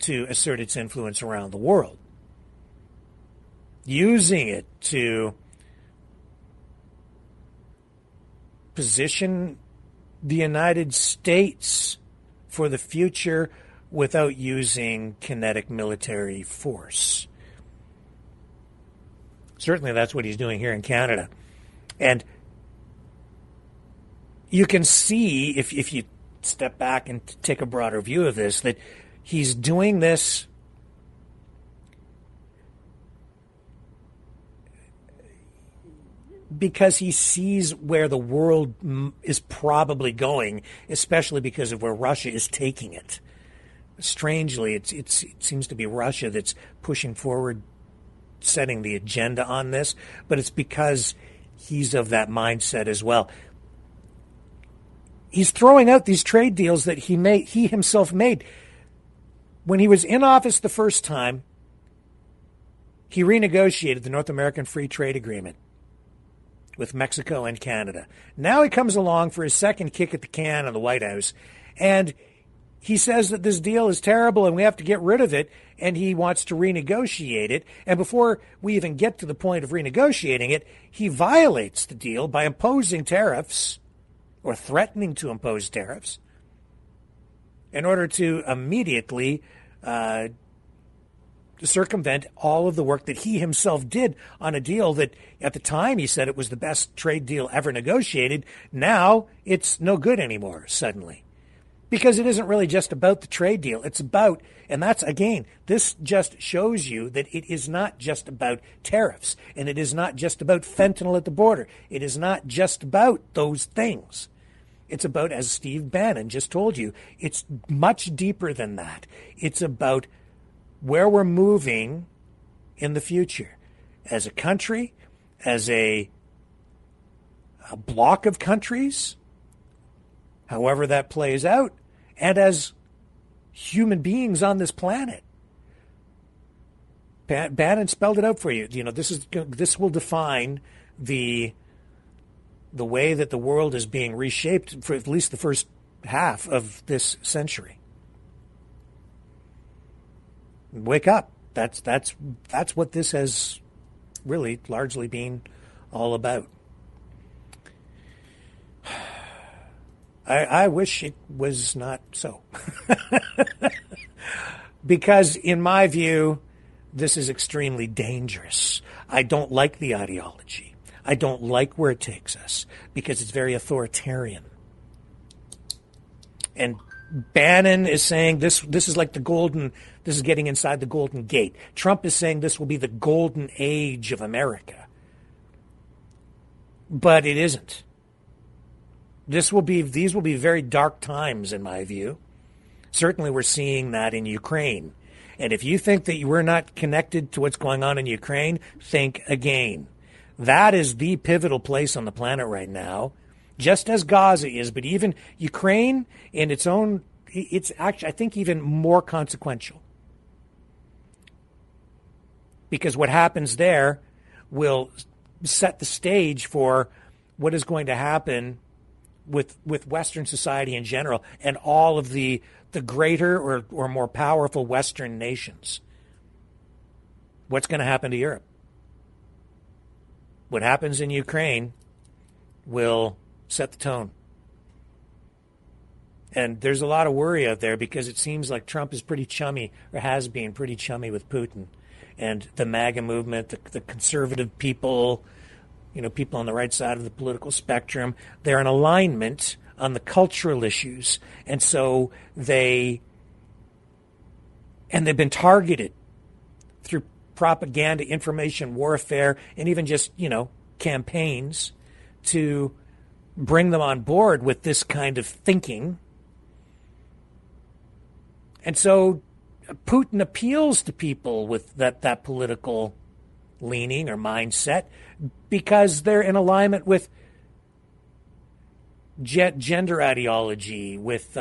to assert its influence around the world. Using it to position the United States for the future without using kinetic military force. Certainly that's what he's doing here in Canada. And you can see, if you step back and take a broader view of this, that he's doing this because he sees where the world is probably going, especially because of where Russia is taking it. Strangely, it seems to be Russia that's pushing forward, setting the agenda on this, but it's because he's of that mindset as well. He's throwing out these trade deals that he himself made. When he was in office the first time, he renegotiated the North American Free Trade Agreement with Mexico and Canada. Now he comes along for his second kick at the can in the White House, and he says that this deal is terrible and we have to get rid of it, and he wants to renegotiate it. And before we even get to the point of renegotiating it, he violates the deal by imposing tariffs or threatening to impose tariffs in order to immediately circumvent all of the work that he himself did on a deal that at the time he said it was the best trade deal ever negotiated. Now it's no good anymore suddenly, because it isn't really just about the trade deal. It's about, and that's, again, this just shows you that it is not just about tariffs, and it is not just about fentanyl at the border. It is not just about those things. It's about, as Steve Bannon just told you, it's much deeper than that. It's about where we're moving in the future as a country, as a block of countries, however that plays out, and as human beings on this planet. Bannon spelled it out for you. You know, this will define the way that the world is being reshaped for at least the first half of this century. Wake up. That's what this has really largely been all about. I wish it was not so. Because in my view, this is extremely dangerous. I don't like the ideology. I don't like where it takes us because it's very authoritarian. And Bannon is saying this is like this is getting inside the Golden Gate. Trump is saying this will be the golden age of America. But it isn't. These will be very dark times in my view. Certainly we're seeing that in Ukraine. And if you think that we're not connected to what's going on in Ukraine, think again. That is the pivotal place on the planet right now, just as Gaza is, but even Ukraine in its own, it's actually, I think, even more consequential. Because what happens there will set the stage for what is going to happen with Western society in general and all of the greater or more powerful Western nations. What's going to happen to Europe? What happens in Ukraine will set the tone. And there's a lot of worry out there because it seems like Trump is pretty chummy, or has been pretty chummy with Putin. And the MAGA movement, the conservative people, people on the right side of the political spectrum, they're in alignment on the cultural issues. And so they've been targeted through propaganda, information warfare, and even just, campaigns to bring them on board with this kind of thinking And so Putin appeals to people with that political leaning or mindset because they're in alignment with gender ideology, with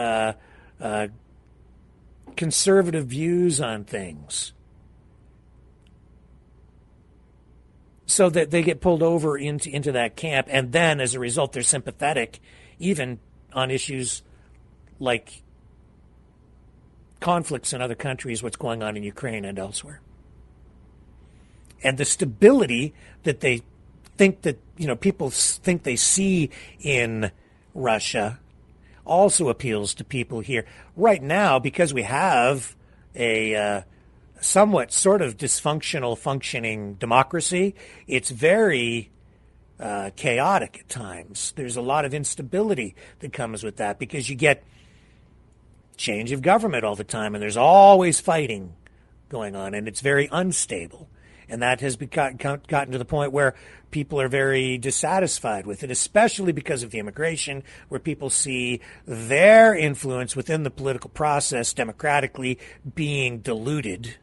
conservative views on things. So that they get pulled over into that camp, and then as a result they're sympathetic even on issues like conflicts in other countries, what's going on in Ukraine and elsewhere. And the stability that they think that, people think they see in Russia also appeals to people here. Right now, because we have a somewhat sort of dysfunctional functioning democracy, it's very chaotic at times. There's a lot of instability that comes with that because you get change of government all the time and there's always fighting going on and it's very unstable. And that has gotten to the point where people are very dissatisfied with it, especially because of the immigration, where people see their influence within the political process democratically being diluted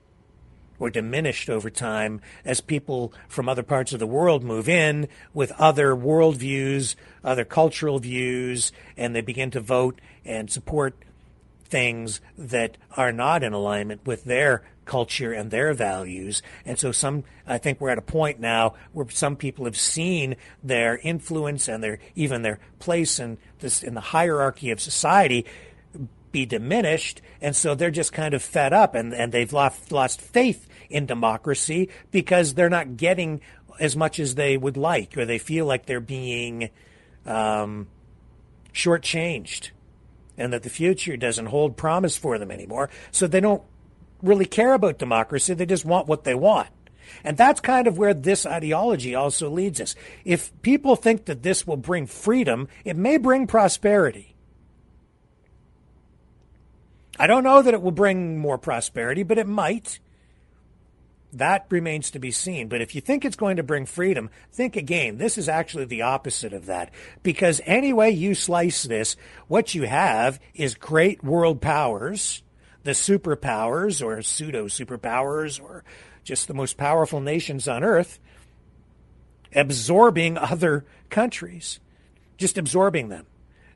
or diminished over time as people from other parts of the world move in with other worldviews, other cultural views, and they begin to vote and support things that are not in alignment with their culture and their values. And so I think we're at a point now where some people have seen their influence and even their place in the hierarchy of society be diminished, and so they're just kind of fed up and they've lost faith in democracy because they're not getting as much as they would like, or they feel like they're being shortchanged and that the future doesn't hold promise for them anymore. So they don't really care about democracy. They just want what they want. And that's kind of where this ideology also leads us. If people think that this will bring freedom, it may bring prosperity. I don't know that it will bring more prosperity, but it might. That remains to be seen. But if you think it's going to bring freedom, think again. This is actually the opposite of that. Because any way you slice this, what you have is great world powers, the superpowers or pseudo-superpowers or just the most powerful nations on earth, absorbing other countries, just absorbing them.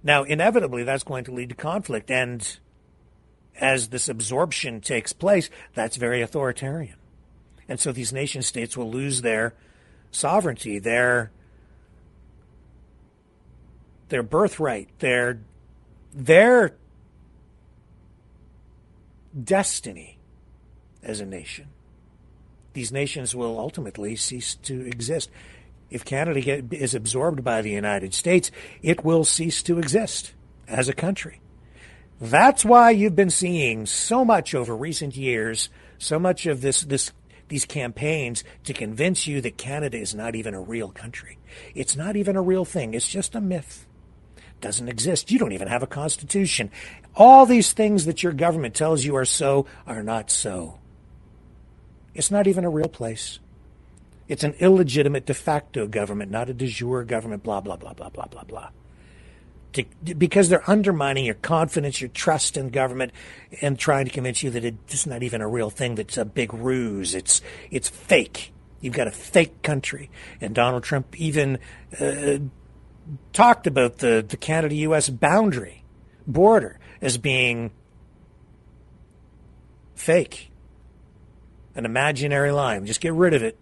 Now, inevitably, that's going to lead to conflict. And as this absorption takes place, that's very authoritarian. And so these nation states will lose their sovereignty, their birthright, their destiny as a nation. These nations will ultimately cease to exist. If Canada is absorbed by the United States, it will cease to exist as a country. That's why you've been seeing so much over recent years, so much of these campaigns to convince you that Canada is not even a real country. It's not even a real thing. It's just a myth. It doesn't exist. You don't even have a constitution. All these things that your government tells you are so are not so. It's not even a real place. It's an illegitimate de facto government, not a de jure government, blah, blah, blah, blah, blah, blah, blah. Because they're undermining your confidence, your trust in government, and trying to convince you that it's not even a real thing, that's a big ruse. It's fake. You've got a fake country. And Donald Trump even talked about the Canada-U.S. border as being fake, an imaginary line. Just get rid of it.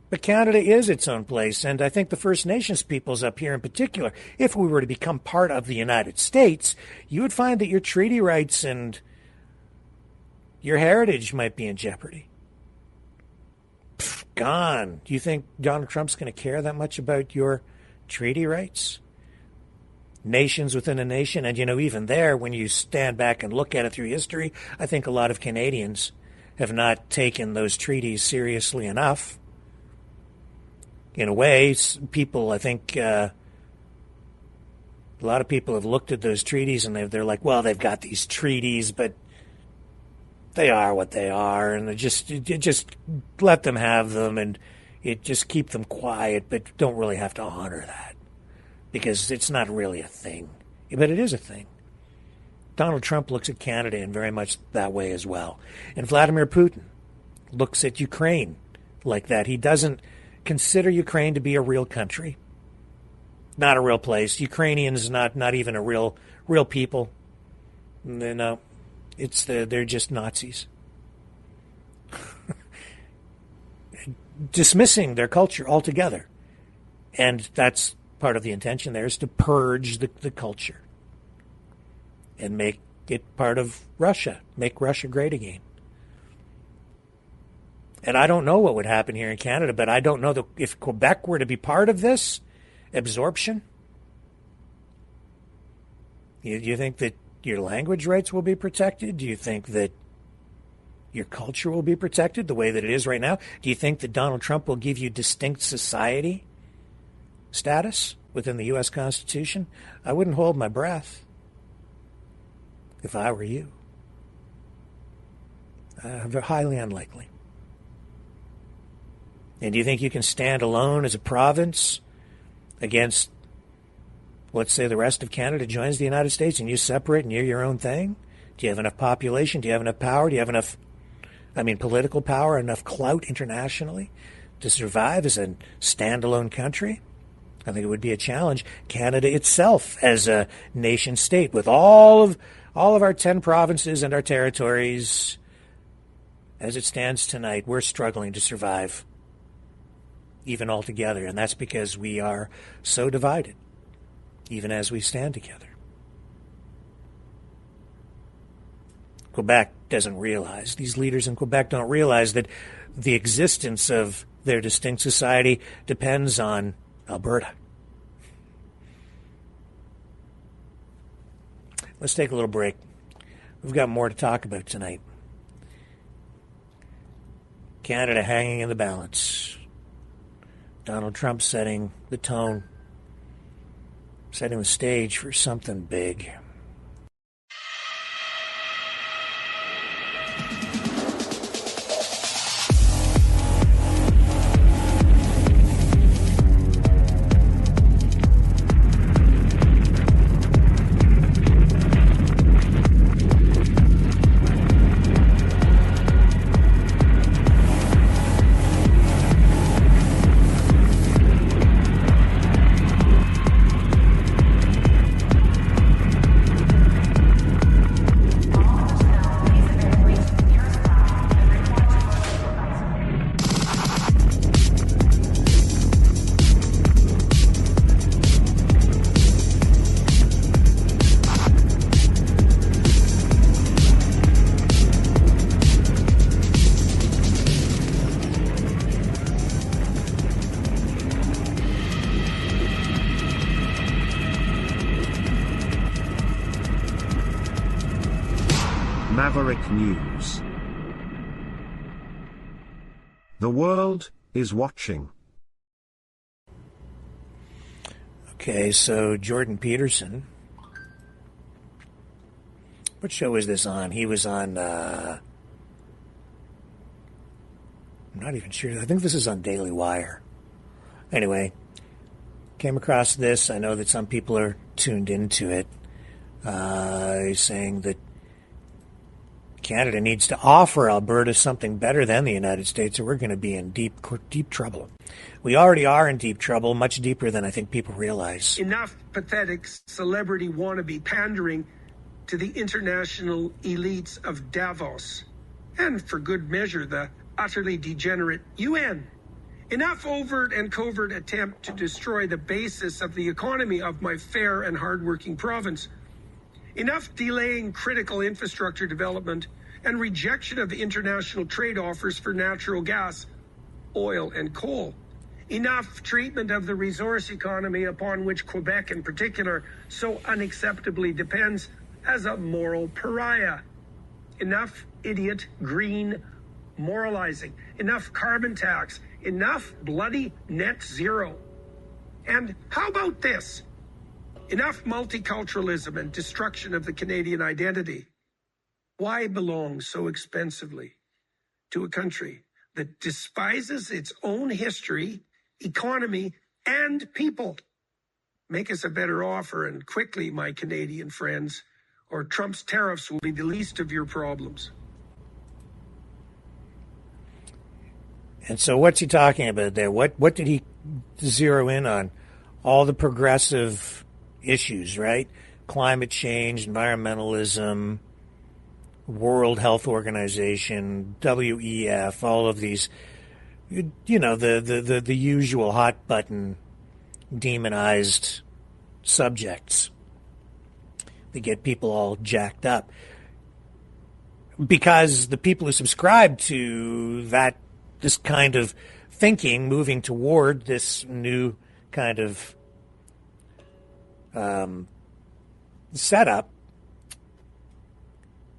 But Canada is its own place, and I think the First Nations peoples up here in particular, if we were to become part of the United States, you would find that your treaty rights and your heritage might be in jeopardy. Gone. Do you think Donald Trump's going to care that much about your treaty rights? Nations within a nation, and even there, when you stand back and look at it through history, I think a lot of Canadians have not taken those treaties seriously enough. In a way, people, I think, a lot of people have looked at those treaties and they're like, well, they've got these treaties, but they are what they are, and they just let them have them, and just keep them quiet, but don't really have to honor that because it's not really a thing. But it is a thing. Donald Trump looks at Canada in very much that way as well. And Vladimir Putin looks at Ukraine like that. He doesn't consider Ukraine to be a real country, not a real place. Ukrainians not even a real people. No, they're just Nazis. Dismissing their culture altogether. And that's part of the intention there, is to purge the culture and make it part of Russia, make Russia great again. And I don't know what would happen here in Canada, but I don't know that if Quebec were to be part of this absorption, you think that your language rights will be protected? Do you think that your culture will be protected the way that it is right now? Do you think that Donald Trump will give you distinct society status within the U.S. Constitution? I wouldn't hold my breath if I were you. Highly unlikely. And do you think you can stand alone as a province against, let's say, the rest of Canada joins the United States and you separate and you're your own thing? Do you have enough population? Do you have enough power? Do you have enough, political power, enough clout internationally to survive as a standalone country? I think it would be a challenge. Canada itself as a nation state with all of our 10 provinces and our territories, as it stands tonight, we're struggling to survive even all together. And that's because we are so divided, even as we stand together. Quebec doesn't realize, these leaders in Quebec don't realize that the existence of their distinct society depends on Alberta. Let's take a little break. We've got more to talk about tonight. Canada hanging in the balance. Donald Trump setting the tone, setting the stage for something big. Maverick News. The world is watching. Okay, so Jordan Peterson. What show is this on? He was on, I'm not even sure. I think this is on Daily Wire. Anyway, came across this. I know that some people are tuned into it. He's saying that Canada needs to offer Alberta something better than the United States, or we're going to be in deep trouble. We already are in deep trouble, much deeper than I think people realize. Enough pathetic celebrity wannabe pandering to the international elites of Davos, and for good measure, the utterly degenerate UN. Enough overt and covert attempt to destroy the basis of the economy of my fair and hardworking province. Enough delaying critical infrastructure development and rejection of international trade offers for natural gas, oil, and coal. Enough treatment of the resource economy upon which Quebec in particular so unacceptably depends as a moral pariah. Enough idiot green moralizing. Enough carbon tax. Enough bloody net zero. And how about this? Enough multiculturalism and destruction of the Canadian identity. Why belong so expensively to a country that despises its own history, economy, and people? Make us a better offer, and quickly, my Canadian friends, or Trump's tariffs will be the least of your problems. And so what's he talking about there? What did he zero in on? All the progressive issues, right? Climate change, environmentalism, World Health Organization, WEF, all of these, you know, the usual hot button demonized subjects that get people all jacked up. Because the people who subscribe to this kind of thinking, moving toward this new kind of setup,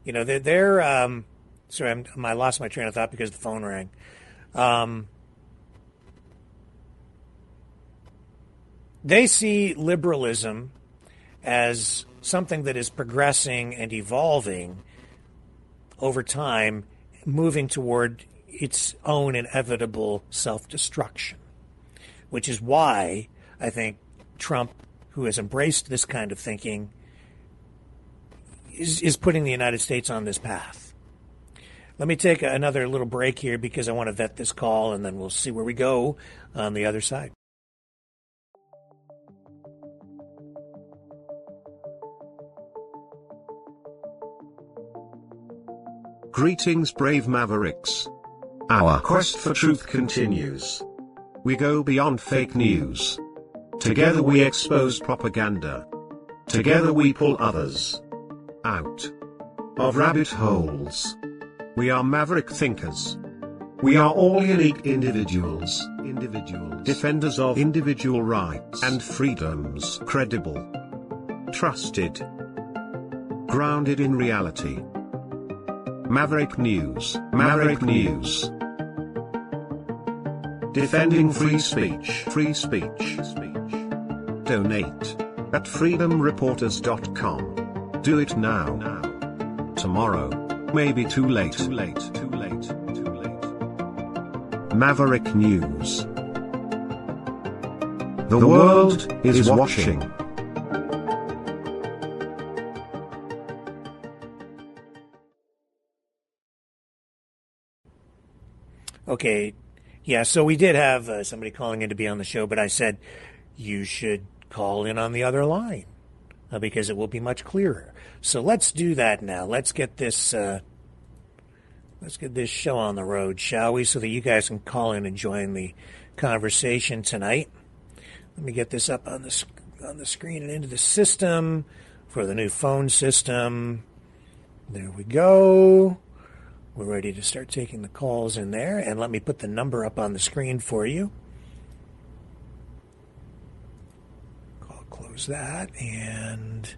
you know, they're sorry, I lost my train of thought because the phone rang. They see liberalism as something that is progressing and evolving over time, moving toward its own inevitable self-destruction, which is why I think Trump, who has embraced this kind of thinking, is putting the United States on this path. Let me take another little break here because I want to vet this call, and then we'll see where we go on the other side. Greetings, brave Mavericks. Our quest for truth continues. We go beyond fake news. Together we expose propaganda. Together we pull others out of rabbit holes. We are maverick thinkers. We are all unique individuals, defenders of individual rights and freedoms, credible, trusted, grounded in reality. Maverick News, Maverick News. Defending free speech, free speech. Donate at freedomreporters.com. Do it now. Tomorrow may be too late. Maverick News. The world is watching. Okay, yeah, so we did have somebody calling in to be on the show, but I said you should call in on the other line because it will be much clearer. So let's do that now. Let's get this show on the road, shall we, so that you guys can call in and join the conversation tonight. Let me get this up on the screen and into the system for the new phone system. There we go. We're ready to start taking the calls in there, and let me put the number up on the screen for you. I'll close that, and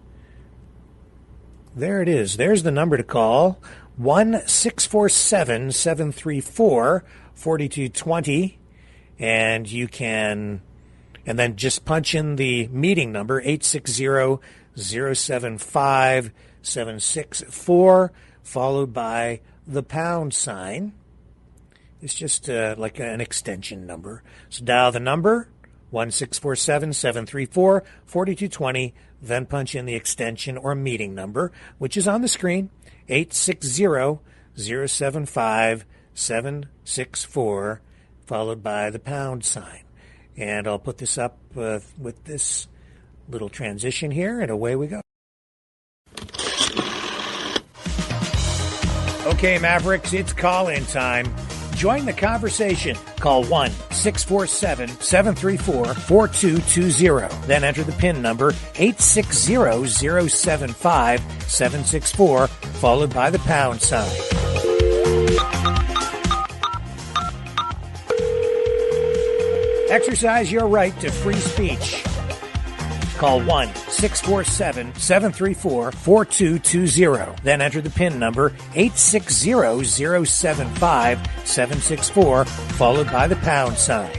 there it is. There's the number to call, 1-647-734-4220, and you can, and then just punch in the meeting number, 860-075-764, followed by the pound sign. It's just like an extension number. So dial the number, 1-647-734-4220, then punch in the extension or meeting number, which is on the screen, 860-075-764, followed by the pound sign. And I'll put this up with this little transition here, and away we go. Okay, Mavericks, it's call-in time. Join the conversation. Call 1-647-734-4220. Then enter the PIN number 860-075-764, followed by the pound sign. Exercise your right to free speech. Call 1-647-734-4220. Then enter the PIN number 860-075-764, followed by the pound sign.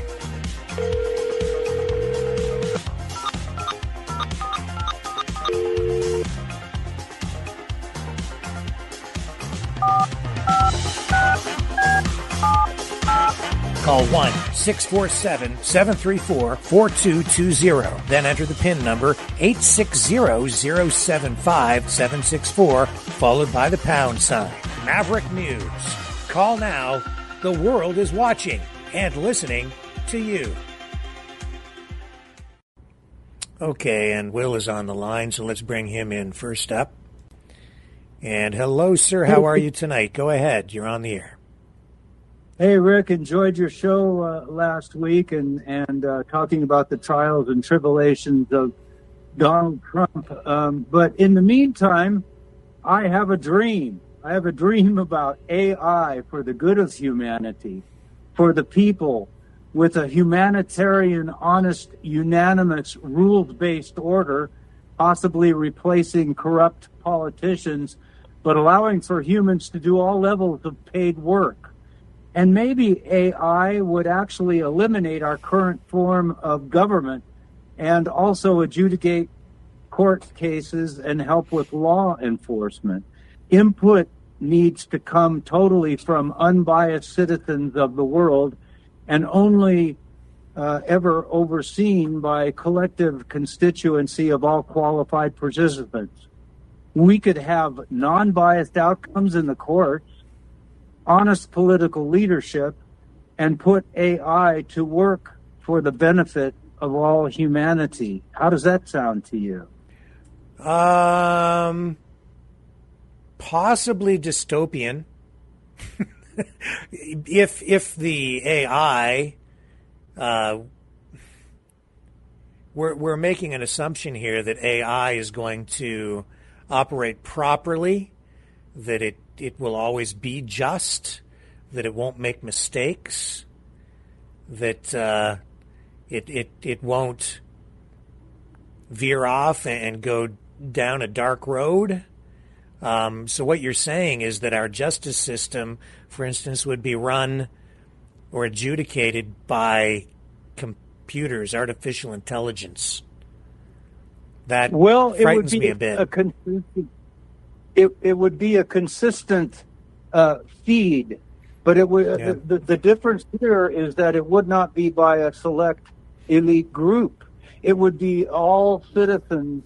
Call 1-647-734-4220. Then enter the PIN number 860-075-764, followed by the pound sign. Maverick News. Call now. The world is watching and listening to you. Okay, and Will is on the line, so let's bring him in first up. And hello, sir. How are you tonight? Go ahead. You're on the air. Hey, Rick. Enjoyed your show last week and talking about the trials and tribulations of Donald Trump. But in the meantime, I have a dream. I have a dream about AI for the good of humanity, for the people, with a humanitarian, honest, unanimous, rules-based order, possibly replacing corrupt politicians, but allowing for humans to do all levels of paid work. And maybe AI would actually eliminate our current form of government and also adjudicate court cases and help with law enforcement. Input needs to come totally from unbiased citizens of the world and only ever overseen by collective constituency of all qualified participants. We could have non-biased outcomes in the courts, honest political leadership, and put AI to work for the benefit of all humanity. How does that sound to you? Possibly dystopian. If the AI, we're making an assumption here that AI is going to operate properly, that it will always be just, that it won't make mistakes, that it won't veer off and go down a dark road. So what you're saying is that our justice system, for instance, would be run or adjudicated by computers, artificial intelligence. That frightens me a bit. It would be a consistent feed, but it would. The difference here is that it would not be by a select elite group. It would be all citizens,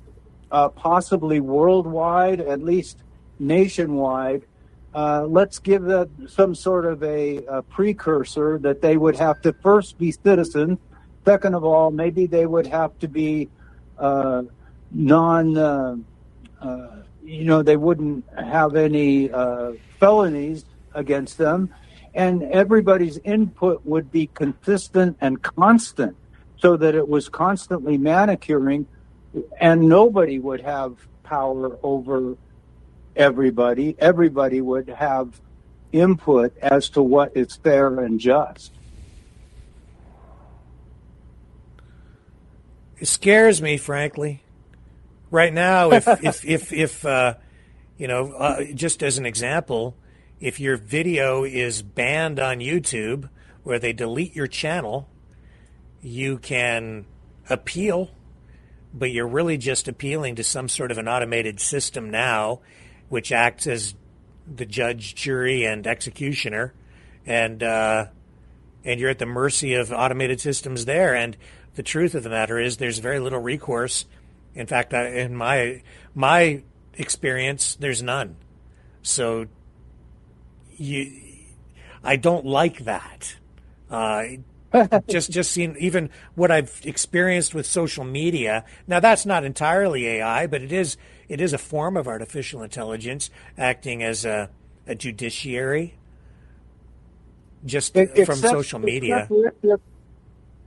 possibly worldwide, at least nationwide. Let's give that some sort of a precursor that they would have to first be citizens. Second of all, maybe they would have to be they wouldn't have any felonies against them, and everybody's input would be consistent and constant, so that it was constantly manicuring, and nobody would have power over everybody. Everybody would have input as to what is fair and just. It scares me, frankly. Right now, if just as an example, if your video is banned on YouTube, where they delete your channel, you can appeal, but you're really just appealing to some sort of an automated system now, which acts as the judge, jury, and executioner, and you're at the mercy of automated systems there. And the truth of the matter is, there's very little recourse. In fact, in my experience, there's none. So I don't like that. Just seen even what I've experienced with social media. Now, that's not entirely AI, but it is a form of artificial intelligence acting as a judiciary, just from social media.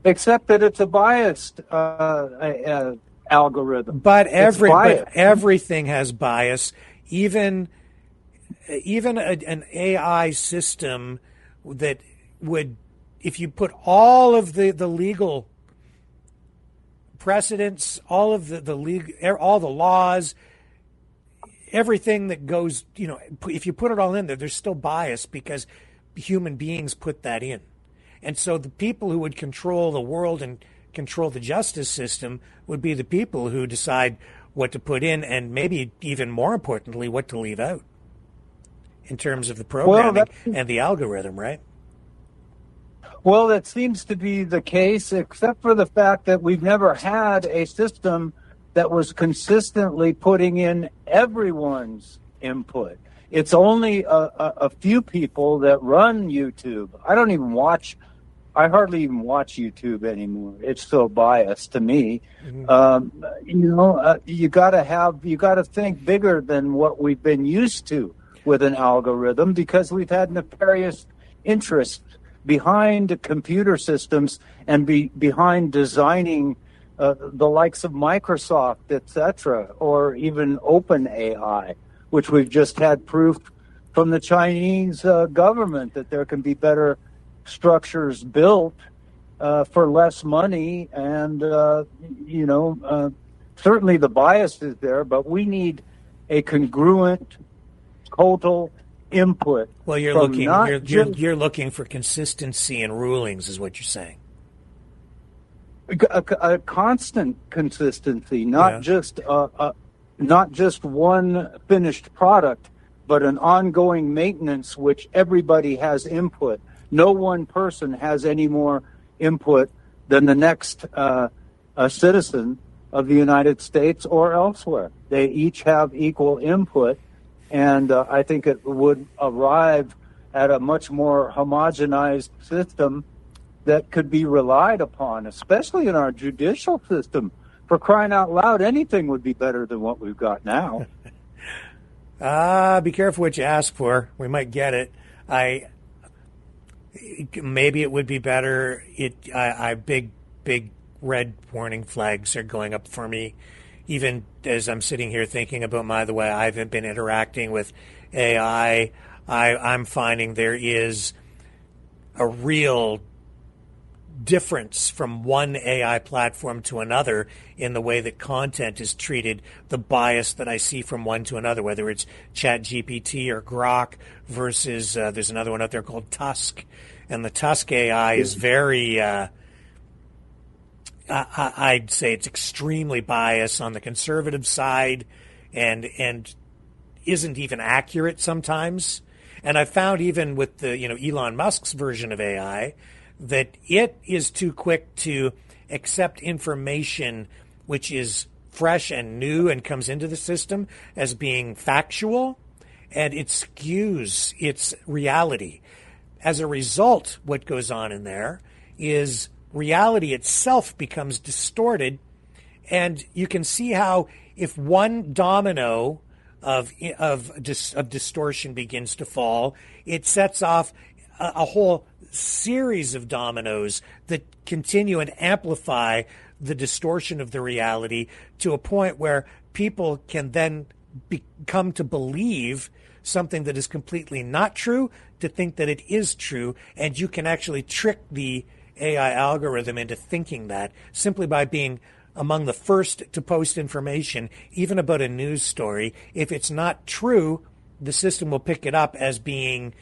Except that it's a biased algorithm. But everything has bias. Even an AI system that would, if you put all of the legal precedents, all of all the laws, everything that goes, if you put it all in there, there's still bias because human beings put that in. And so the people who would control the world and control the justice system would be the people who decide what to put in, and maybe even more importantly, what to leave out in terms of the programming and the algorithm, right? Well, that seems to be the case, except for the fact that we've never had a system that was consistently putting in everyone's input. It's only a few people that run YouTube. I hardly even watch YouTube anymore. It's so biased to me. You got to think bigger than what we've been used to with an algorithm, because we've had nefarious interests behind computer systems and behind designing the likes of Microsoft, etc., or even OpenAI, which we've just had proof from the Chinese government that there can be better structures built for less money. And, certainly the bias is there, but we need a congruent, total input. Well, you're looking for consistency in rulings, is what you're saying. A constant consistency, not just one finished product, but an ongoing maintenance, which everybody has input. No one person has any more input than the next citizen of the United States or elsewhere. They each have equal input, and I think it would arrive at a much more homogenized system that could be relied upon, especially in our judicial system. For crying out loud, anything would be better than what we've got now. Be careful what you ask for. We might get it. Maybe it would be better. Big red warning flags are going up for me, even as I'm sitting here thinking about the way I've been interacting with AI. I'm finding there is a real difference from one AI platform to another in the way that content is treated, the bias that I see from one to another, whether it's ChatGPT or Grok versus there's another one out there called Tusk. And the Tusk AI is very, I'd say it's extremely biased on the conservative side and isn't even accurate sometimes. And I found even with the Elon Musk's version of AI that it is too quick to accept information which is fresh and new and comes into the system as being factual, and it skews its reality. As a result, what goes on in there is reality itself becomes distorted, and you can see how if one domino of distortion begins to fall, it sets off a whole series of dominoes that continue and amplify the distortion of the reality to a point where people can then come to believe something that is completely not true to think that it is true, and you can actually trick the AI algorithm into thinking that simply by being among the first to post information, even about a news story. If it's not true, the system will pick it up as being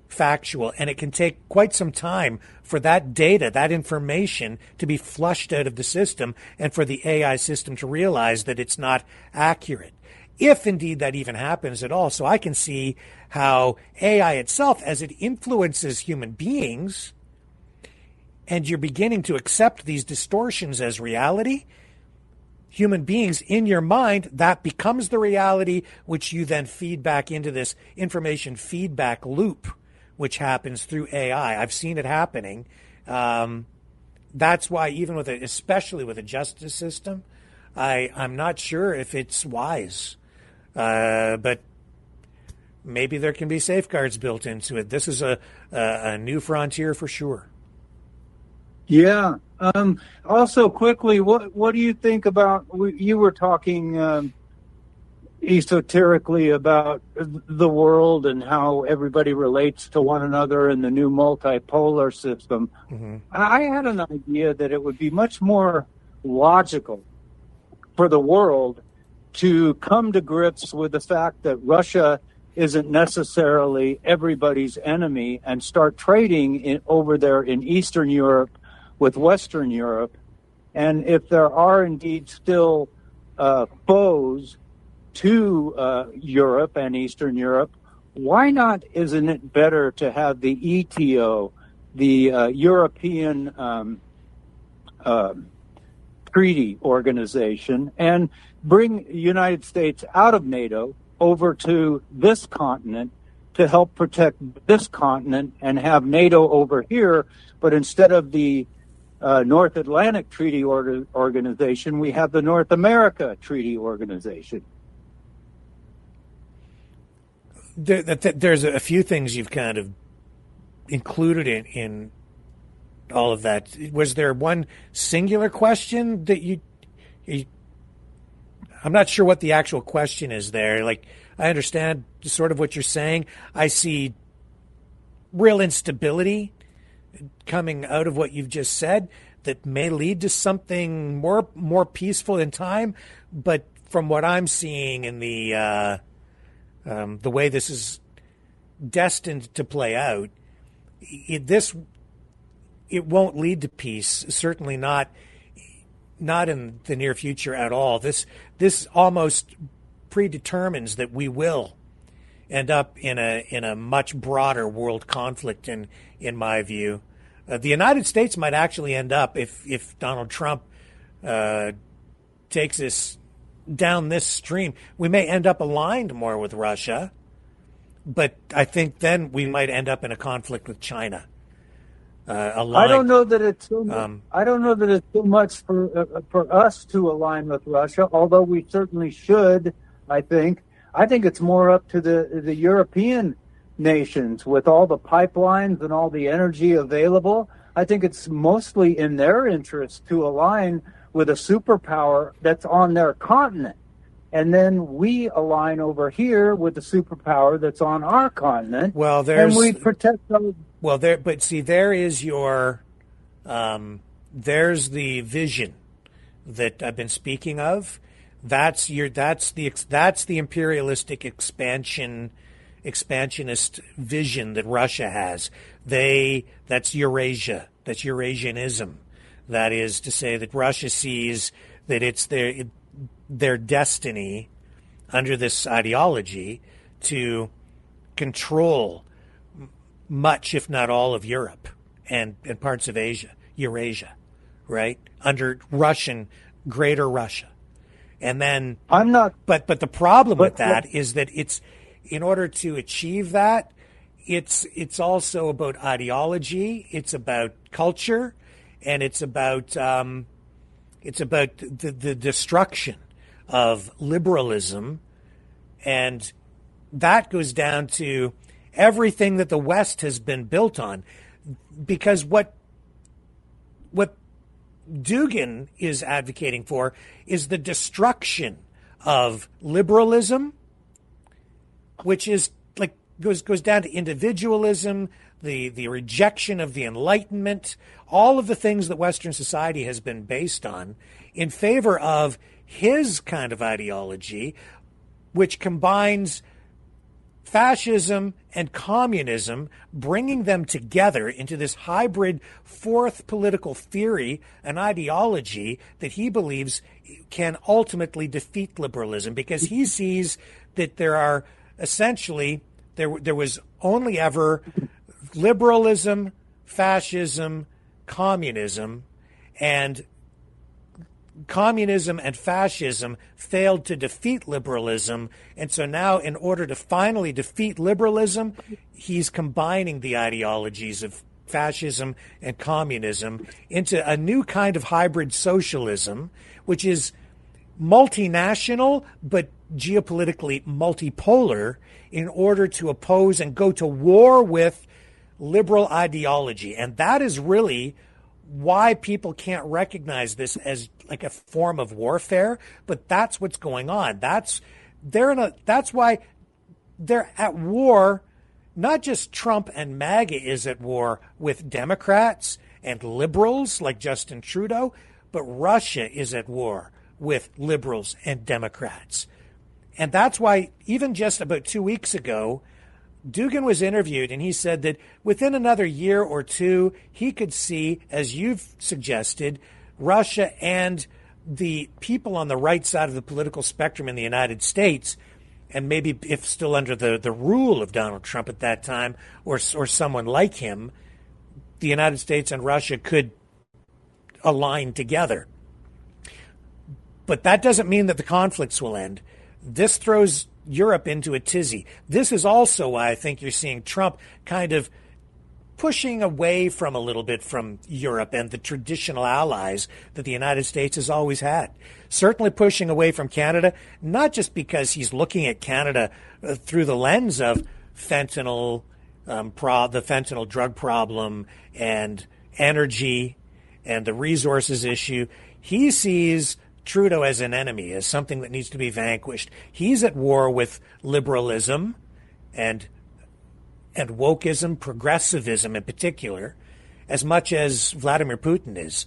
factual, and it can take quite some time for that data, that information, to be flushed out of the system and for the AI system to realize that it's not accurate, if indeed that even happens at all. So I can see how AI itself, as it influences human beings, and you're beginning to accept these distortions as reality, human beings in your mind, that becomes the reality, which you then feed back into this information feedback loop, which happens through AI. I've seen it happening. That's why even especially with a justice system, I'm not sure if it's wise. But maybe there can be safeguards built into it. This is a new frontier for sure. Yeah. Also, quickly, what do you think about? You were talking esoterically about the world and how everybody relates to one another in the new multipolar system. Mm-hmm. I had an idea that it would be much more logical for the world to come to grips with the fact that Russia isn't necessarily everybody's enemy and start trading over there in Eastern Europe with Western Europe. And if there are indeed still foes to Europe and Eastern Europe, why not isn't it better to have the ETO the European Treaty Organization and bring the United States out of NATO over to this continent to help protect this continent and have NATO over here. But instead of the North Atlantic Treaty Organization, we have the North America Treaty Organization. There's a few things you've kind of included in all of that. Was there one singular question that you I'm not sure what the actual question is there. Like, I understand sort of what you're saying. I see real instability coming out of what you've just said that may lead to something more peaceful in time. But from what I'm seeing in the way this is destined to play out, it won't lead to peace. Certainly not in the near future at all. This almost predetermines that we will end up in a much broader world conflict. In my view, the United States might actually end up, if Donald Trump takes us down this stream, we may end up aligned more with Russia. But I think then we might end up in a conflict with China. I don't know that it's so. I don't know that it's so much for us to align with Russia, although we certainly should. I think it's more up to the European nations with all the pipelines and all the energy available. I think it's mostly in their interest to align with a superpower that's on their continent. And then we align over here with the superpower that's on our continent. Well, and we protect those. Well, there is your, there's the vision that I've been speaking of. That's the imperialistic expansionist vision that Russia has. That's Eurasia. That's Eurasianism. That is to say that Russia sees that it's their destiny under this ideology to control much, if not all, of Europe and parts of Asia, Eurasia, right? Under Greater Russia. And then I'm not. But the problem with that is that it's, in order to achieve that, it's also about ideology, it's about culture, and it's about the destruction of liberalism, and that goes down to everything that the West has been built on. Because what Dugin is advocating for is the destruction of liberalism, which is like goes down to individualism, the rejection of the Enlightenment, all of the things that Western society has been based on, in favor of his kind of ideology, which combines fascism and communism, bringing them together into this hybrid fourth political theory and ideology that he believes can ultimately defeat liberalism, because he sees that there are essentially, there was only ever liberalism, fascism, communism, and communism and fascism failed to defeat liberalism. And so now, in order to finally defeat liberalism, he's combining the ideologies of fascism and communism into a new kind of hybrid socialism, which is multinational but geopolitically multipolar, in order to oppose and go to war with liberal ideology. And that is really why people can't recognize this as like a form of warfare, but that's what's going on. That's why they're at war. Not just Trump and MAGA is at war with Democrats and liberals like Justin Trudeau, but Russia is at war with liberals and Democrats. And that's why, even just about 2 weeks ago, Dugin was interviewed, and he said that within another year or two, he could see, as you've suggested, Russia and the people on the right side of the political spectrum in the United States, and maybe if still under the rule of Donald Trump at that time, or someone like him, the United States and Russia could align together. But that doesn't mean that the conflicts will end. This throws Europe into a tizzy. This is also why I think you're seeing Trump kind of pushing away from a little bit from Europe and the traditional allies that the United States has always had. Certainly pushing away from Canada, not just because he's looking at Canada through the lens of fentanyl, the fentanyl drug problem and energy and the resources issue. He sees Trudeau as an enemy, as something that needs to be vanquished. He's at war with liberalism and wokeism, progressivism in particular, as much as Vladimir Putin is.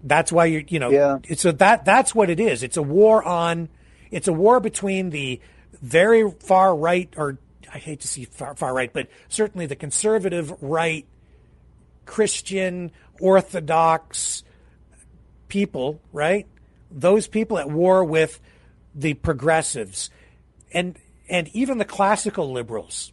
That's why so that's what it is. It's a war between the very far right, or I hate to see far right, but certainly the conservative right, Christian, Orthodox people, right? Those people at war with the progressives and even the classical liberals,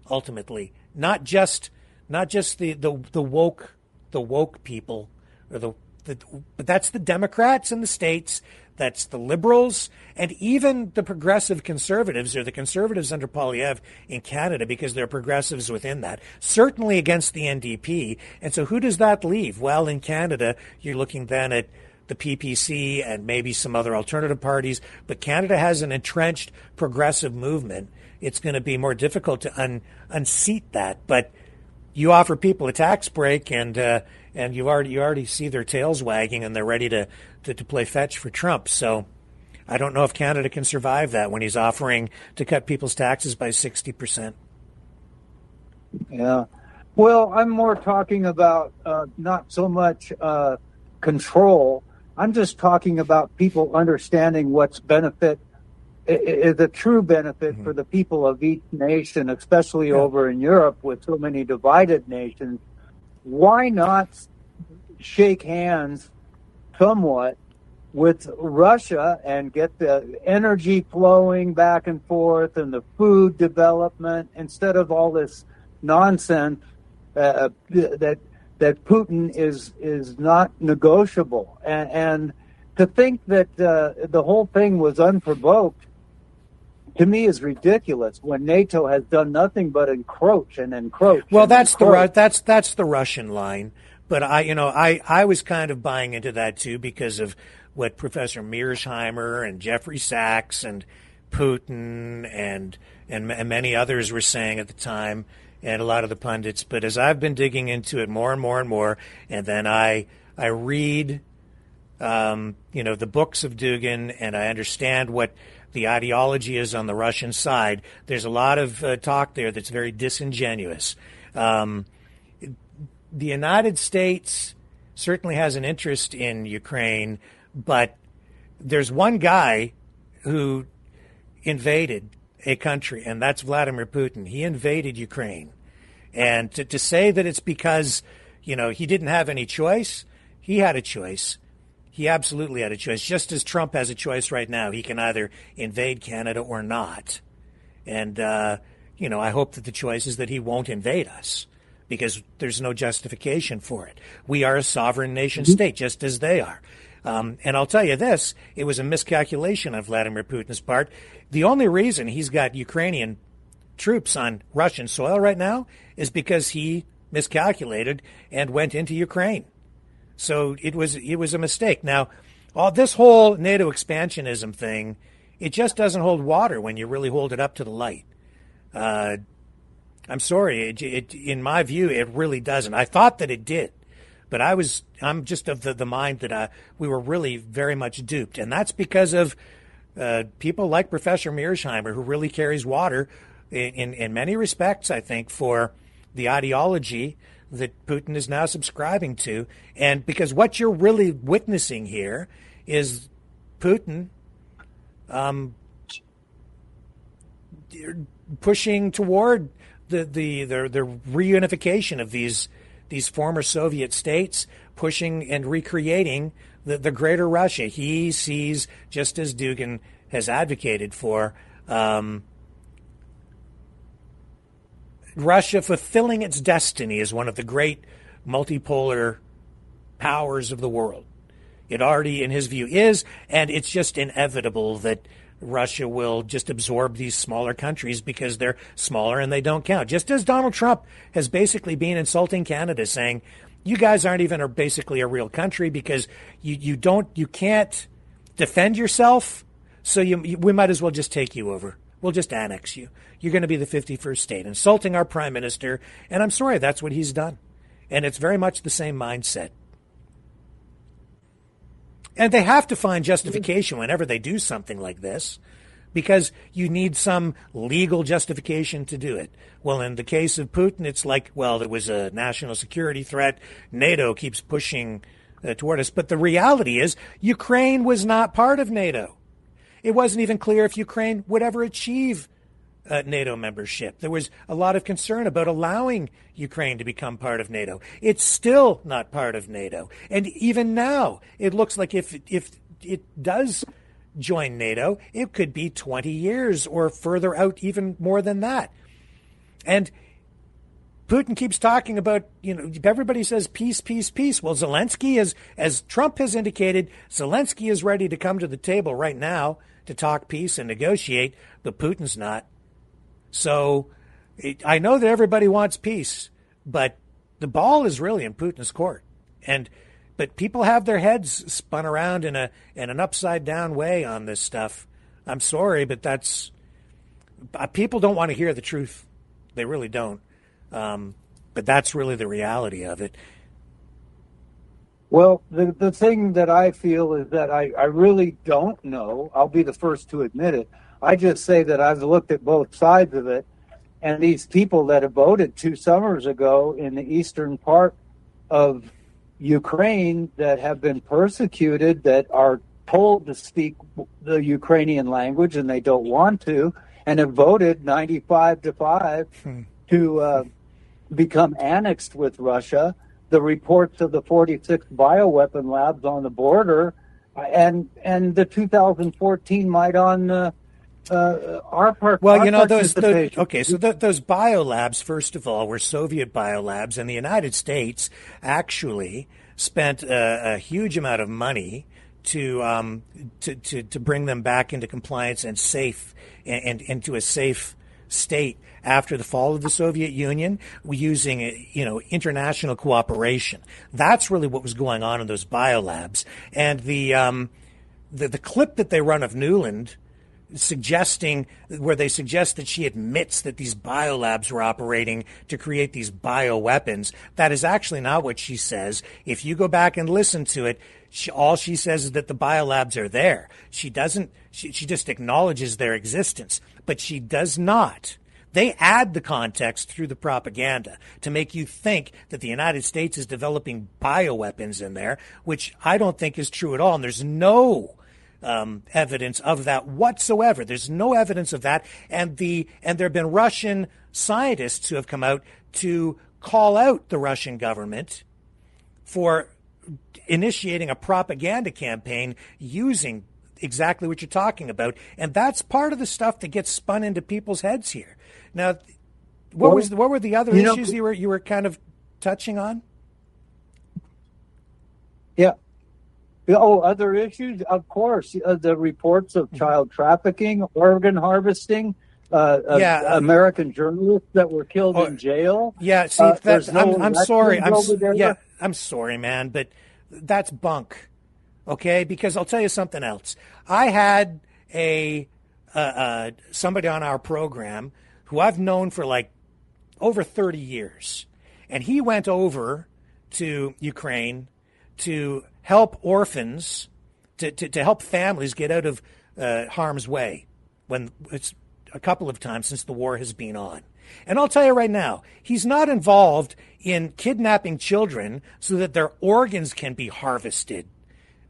ultimately, not just the woke people, or but that's the Democrats in the states, that's the liberals, and even the progressive conservatives, or the conservatives under Poilievre in Canada, because there are progressives within that, certainly against the NDP. And so who does that leave? Well, in Canada, you're looking then at the PPC and maybe some other alternative parties, but Canada has an entrenched progressive movement. It's going to be more difficult to unseat that, but you offer people a tax break, and you already see their tails wagging, and they're ready to play fetch for Trump. So I don't know if Canada can survive that when he's offering to cut people's taxes by 60%. Yeah. Well, I'm more talking about not so much control. I'm just talking about people understanding what's benefit, the true benefit for the people of each nation, especially over in Europe with so many divided nations. Why not shake hands somewhat with Russia and get the energy flowing back and forth and the food development, instead of all this nonsense that Putin is not negotiable, and to think that the whole thing was unprovoked, to me, is ridiculous. When NATO has done nothing but encroach and encroach. Well, that's the Russian line, but I was kind of buying into that too, because of what Professor Mearsheimer and Jeffrey Sachs and Putin and many others were saying at the time, and a lot of the pundits. But as I've been digging into it more and more and more, and then I read, the books of Dugin, and I understand what the ideology is on the Russian side, there's a lot of talk there that's very disingenuous. The United States certainly has an interest in Ukraine, but there's one guy who invaded a country, and that's Vladimir Putin. He invaded Ukraine. And to say that it's because, he didn't have any choice, he had a choice. He absolutely had a choice, just as Trump has a choice right now. He can either invade Canada or not. And, I hope that the choice is that he won't invade us, because there's no justification for it. We are a sovereign nation state, just as they are. And I'll tell you this, it was a miscalculation on Vladimir Putin's part. The only reason he's got Ukrainian troops on Russian soil right now is because he miscalculated and went into Ukraine. So it was a mistake. Now, all this whole NATO expansionism thing, it just doesn't hold water when you really hold it up to the light. I'm sorry, in my view, it really doesn't. I thought that it did, but I'm just of the mind that we were really very much duped, and that's because of people like Professor Mearsheimer, who really carries water in many respects, I think, for the ideology that Putin is now subscribing to. And because what you're really witnessing here is Putin pushing toward the reunification of these former Soviet states, pushing and recreating the greater Russia. He sees, just as Dugin has advocated for, Russia fulfilling its destiny as one of the great multipolar powers of the world. It already, in his view, is, and it's just inevitable that Russia will just absorb these smaller countries because they're smaller and they don't count. Just as Donald Trump has basically been insulting Canada, saying, you guys aren't even basically a real country because you can't defend yourself, so we might as well just take you over. We'll just annex you. You're going to be the 51st state, insulting our prime minister, and I'm sorry, that's what he's done. And it's very much the same mindset. And they have to find justification whenever they do something like this, because you need some legal justification to do it. Well, in the case of Putin, it's like, well, there was a national security threat. NATO keeps pushing toward us. But the reality is Ukraine was not part of NATO. It wasn't even clear if Ukraine would ever achieve NATO membership. There was a lot of concern about allowing Ukraine to become part of NATO. It's still not part of NATO. And even now, it looks like if it does join NATO, it could be 20 years or further out, even more than that. And Putin keeps talking about, everybody says peace, peace, peace. Well, Zelensky is, as Trump has indicated, Zelensky is ready to come to the table right now to talk peace and negotiate, but Putin's not. So I know that everybody wants peace, but the ball is really in Putin's court. But people have their heads spun around in an upside down way on this stuff. I'm sorry, but people don't want to hear the truth. They really don't. But that's really the reality of it. Well, the thing that I feel is that I really don't know. I'll be the first to admit it. I just say that I've looked at both sides of it, and these people that have voted 2 summers ago in the eastern part of Ukraine that have been persecuted, that are told to speak the Ukrainian language and they don't want to, and have voted 95-5 to become annexed with Russia. The reports of the 46 bioweapon labs on the border, and the 2014 Maidan. Our part. Well, those biolabs, first of all, were Soviet biolabs, and the United States actually spent a huge amount of money to bring them back into compliance and safe and into a safe state after the fall of the Soviet Union, using international cooperation. That's really what was going on in those biolabs, and the clip that they run of Nuland, where they suggest that she admits that these biolabs were operating to create these bioweapons. That is actually not what she says. If you go back and listen to it, all she says is that the biolabs are there. She just acknowledges their existence, but she does not. They add the context through the propaganda to make you think that the United States is developing bioweapons in there, which I don't think is true at all. And there's no evidence of that whatsoever. There's no evidence of that. And there have been Russian scientists who have come out to call out the Russian government for initiating a propaganda campaign using exactly what you're talking about. And that's part of the stuff that gets spun into people's heads here. Now, what were the other issues you were kind of touching on? Yeah. Oh, other issues? Of course. The reports of child trafficking, organ harvesting, American journalists that were killed in jail. Yeah, see, I'm sorry. I'm sorry, man, but that's bunk. Okay? Because I'll tell you something else. I had somebody on our program who I've known for like over 30 years, and he went over to Ukraine to help orphans, to help families get out of harm's way when it's a couple of times since the war has been on. And I'll tell you right now, he's not involved in kidnapping children so that their organs can be harvested,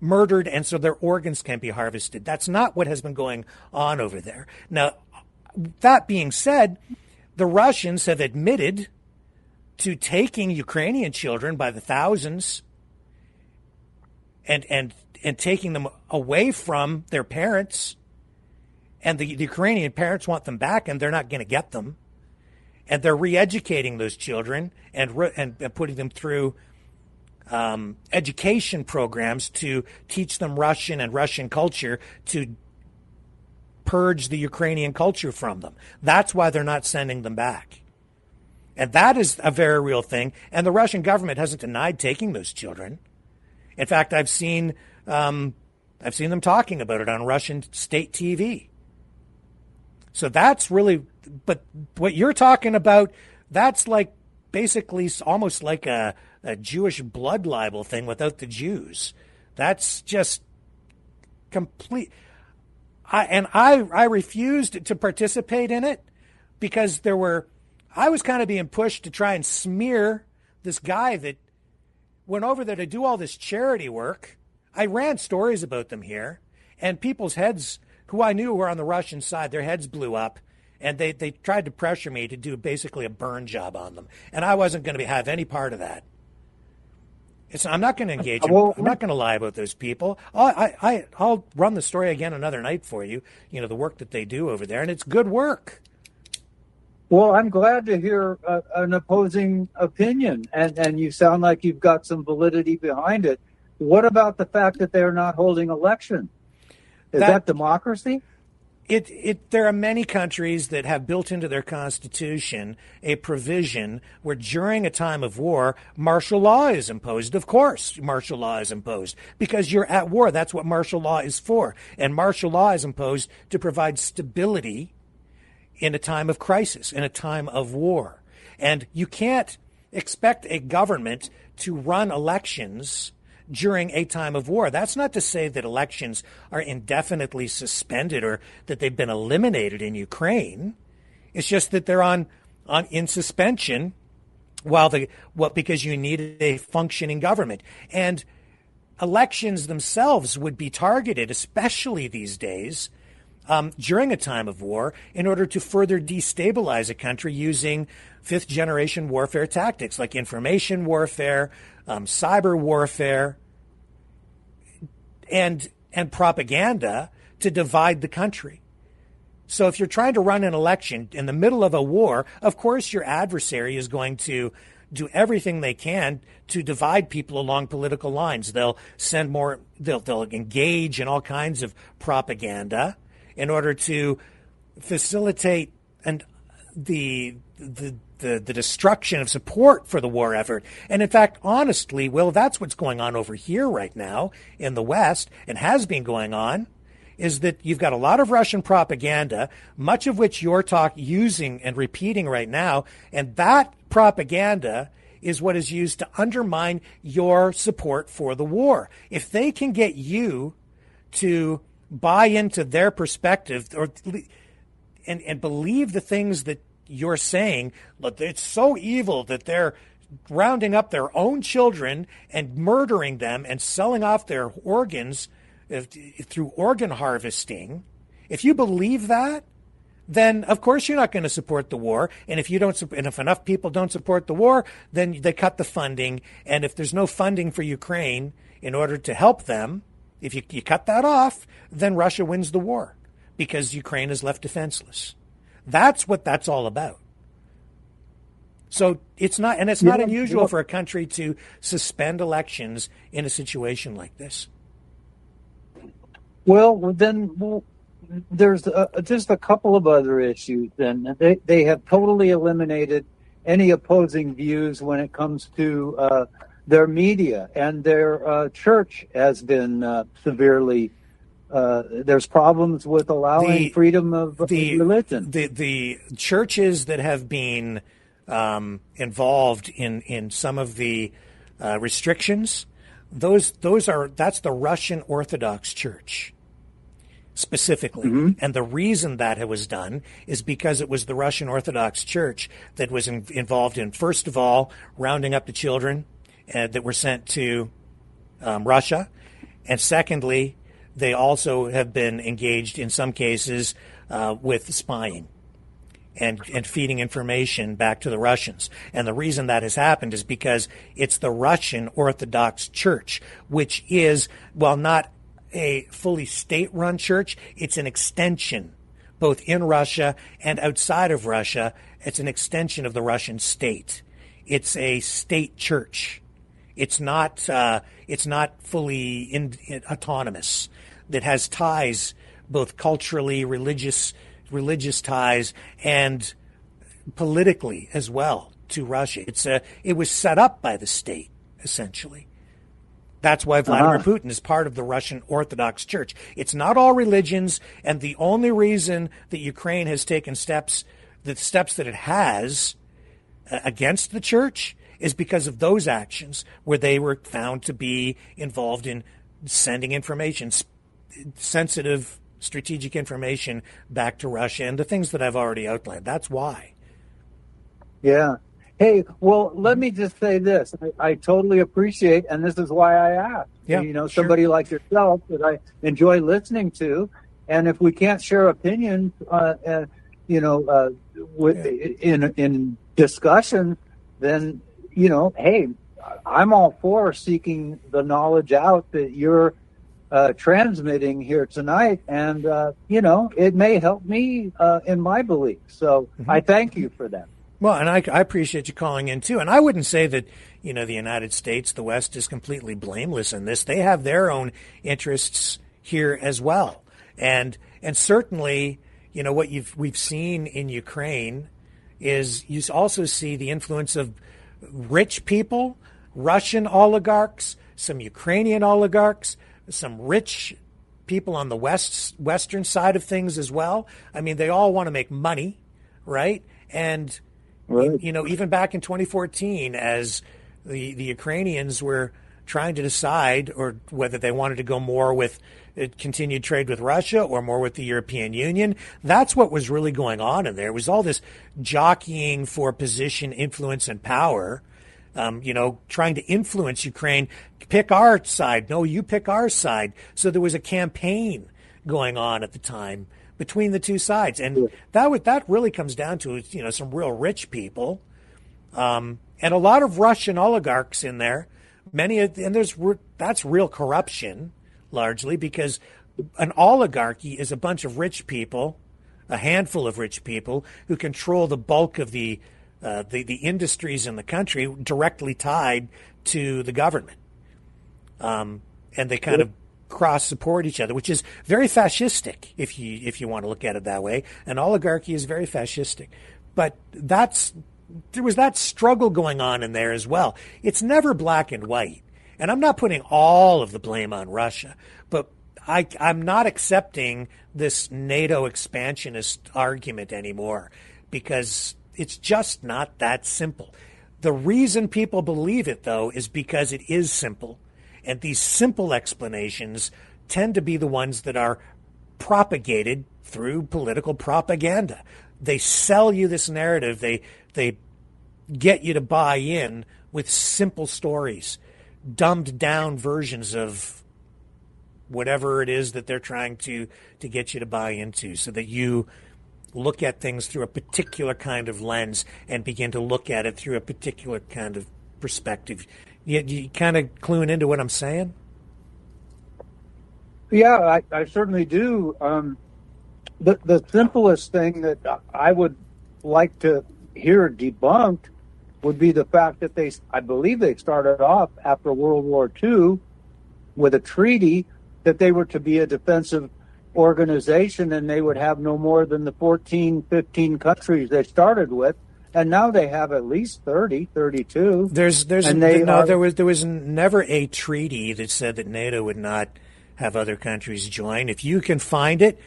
murdered, and so their organs can be harvested. That's not what has been going on over there. Now, that being said, the Russians have admitted to taking Ukrainian children by the thousands and taking them away from their parents, and the Ukrainian parents want them back, and they're not going to get them. And they're re-educating those children and putting them through education programs to teach them Russian and Russian culture, to purge the Ukrainian culture from them. That's why they're not sending them back. And that is a very real thing. And the Russian government hasn't denied taking those children. In fact, I've seen them talking about it on Russian state TV. So that's really, but what you're talking about, that's like basically almost like a Jewish blood libel thing without the Jews. That's just complete. I refused to participate in it because I was kind of being pushed to try and smear this guy that went over there to do all this charity work. I ran stories about them here, and people's heads who I knew were on the Russian side, their heads blew up, and they tried to pressure me to do basically a burn job on them. And I wasn't going to have any part of that. I'm not going to engage. I'm not going to lie about those people. I'll run the story again another night for you. You know, the work that they do over there, and it's good work. Well, I'm glad to hear an opposing opinion, and you sound like you've got some validity behind it. What about the fact that they're not holding elections? Is that democracy? There are many countries that have built into their constitution a provision where during a time of war, martial law is imposed. Of course, martial law is imposed because you're at war. That's what martial law is for. And martial law is imposed to provide stability in a time of crisis, in a time of war. And you can't expect a government to run elections during a time of war. That's not to say that elections are indefinitely suspended or that they've been eliminated in Ukraine. It's just that they're in suspension because you need a functioning government. And elections themselves would be targeted, especially these days, during a time of war, in order to further destabilize a country using fifth-generation warfare tactics like information warfare, cyber warfare, and propaganda to divide the country. So if you're trying to run an election in the middle of a war, of course your adversary is going to do everything they can to divide people along political lines. They'll engage in all kinds of propaganda in order to facilitate the destruction of support for the war effort. And in fact, honestly, Will, that's what's going on over here right now in the West, and has been going on, is that you've got a lot of Russian propaganda, much of which you're using and repeating right now, and that propaganda is what is used to undermine your support for the war. If they can get you to buy into their perspective and believe the things that you're saying, look, it's so evil that they're rounding up their own children and murdering them and selling off their organs through organ harvesting. If you believe that, then of course you're not going to support the war. And if enough people don't support the war, then they cut the funding. And if there's no funding for Ukraine in order to help them, if you cut that off, then Russia wins the war because Ukraine is left defenseless. That's what that's all about. So it's not unusual for a country to suspend elections in a situation like this. Well, then there's just a couple of other issues. Then they have totally eliminated any opposing views when it comes to their media, and their church has been severely. There's problems with allowing freedom of religion. The churches that have been involved in some of the restrictions, that's the Russian Orthodox Church specifically. Mm-hmm. And the reason that it was done is because it was the Russian Orthodox Church that was involved in, first of all, rounding up the children that were sent to Russia, and secondly, they also have been engaged in some cases with spying and feeding information back to the Russians. And the reason that has happened is because it's the Russian Orthodox Church, which is, while not a fully state-run church, it's an extension both in Russia and outside of Russia. It's an extension of the Russian state. It's a state church. It's not fully autonomous. That has ties, both culturally, religious ties, and politically as well to Russia. It was set up by the state, essentially. That's why Vladimir Putin is part of the Russian Orthodox Church. It's not all religions, and the only reason that Ukraine has taken the steps that it has against the church is because of those actions where they were found to be involved in sending information, sensitive strategic information back to Russia, and the things that I've already outlined. That's why. Yeah. Hey, well, let me just say this. I totally appreciate, and this is why I asked. Yeah, somebody like yourself that I enjoy listening to, and if we can't share opinions, in discussion, then, hey, I'm all for seeking the knowledge out that you're transmitting here tonight, and, it may help me in my beliefs. So I thank you for that. Well, and I appreciate you calling in, too. And I wouldn't say that, the United States, the West, is completely blameless in this. They have their own interests here as well. And certainly, what we've seen in Ukraine is you also see the influence of rich people, Russian oligarchs, some Ukrainian oligarchs, some rich people on the western side of things as well. I mean, they all want to make money, right? And right. Even back in 2014, as the Ukrainians were trying to decide or whether they wanted to go more with continued trade with Russia or more with the European Union, that's what was really going on in there. It was all this jockeying for position, influence, and power, trying to influence Ukraine. Pick our side. No, you pick our side. So there was a campaign going on at the time between the two sides, and that really comes down to some real rich people, and a lot of Russian oligarchs in there. That's real corruption, largely because an oligarchy is a bunch of rich people, a handful of rich people who control the bulk of the industries in the country, directly tied to the government, and they kind of cross-support each other, which is very fascistic, if you want to look at it that way. An oligarchy is very fascistic. But there was that struggle going on in there as well. It's never black and white. And I'm not putting all of the blame on Russia, but I'm not accepting this NATO expansionist argument anymore because it's just not that simple. The reason people believe it, though, is because it is simple. And these simple explanations tend to be the ones that are propagated through political propaganda. They sell you this narrative. They get you to buy in with simple stories, dumbed down versions of whatever it is that they're trying to get you to buy into, so that you look at things through a particular kind of lens and begin to look at it through a particular kind of perspective. You kind of cluing into what I'm saying? Yeah, I certainly do. The simplest thing that I would like to hear debunked would be the fact that I believe they started off after World War II with a treaty that they were to be a defensive organization and they would have no more than the 14, 15 countries they started with. And now they have at least 30, 32. There was never a treaty that said that NATO would not have other countries join. If you can find it,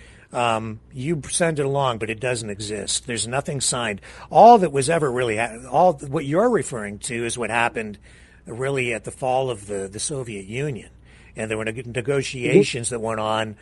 you send it along, but it doesn't exist. There's nothing signed. All that was ever really, all what you're referring to is what happened really at the fall of the Soviet Union. And there were negotiations that went on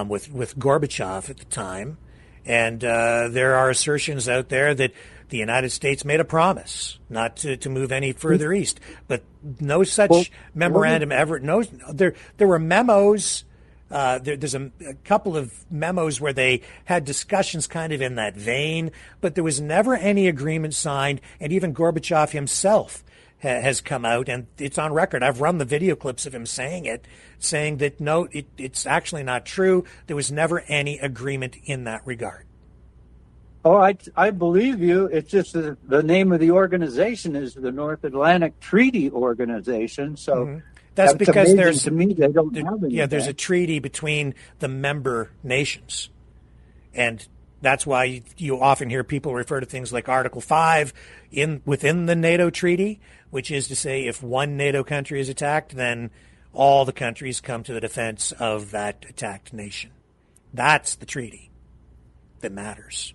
with Gorbachev at the time. And there are assertions out there that the United States made a promise not to move any further east, but no such memorandum ever. No, there were memos. There's a couple of memos where they had discussions kind of in that vein, but there was never any agreement signed. And even Gorbachev himself has come out, and it's on record. I've run the video clips of him saying that no, it's actually not true. There was never any agreement in that regard. Oh, I believe you. It's just the name of the organization is the North Atlantic Treaty Organization. So that's because to me they don't have any. Yeah, there's a treaty between the member nations, and that's why you often hear people refer to things like Article 5 within the NATO treaty, which is to say if one NATO country is attacked, then all the countries come to the defense of that attacked nation. That's the treaty that matters.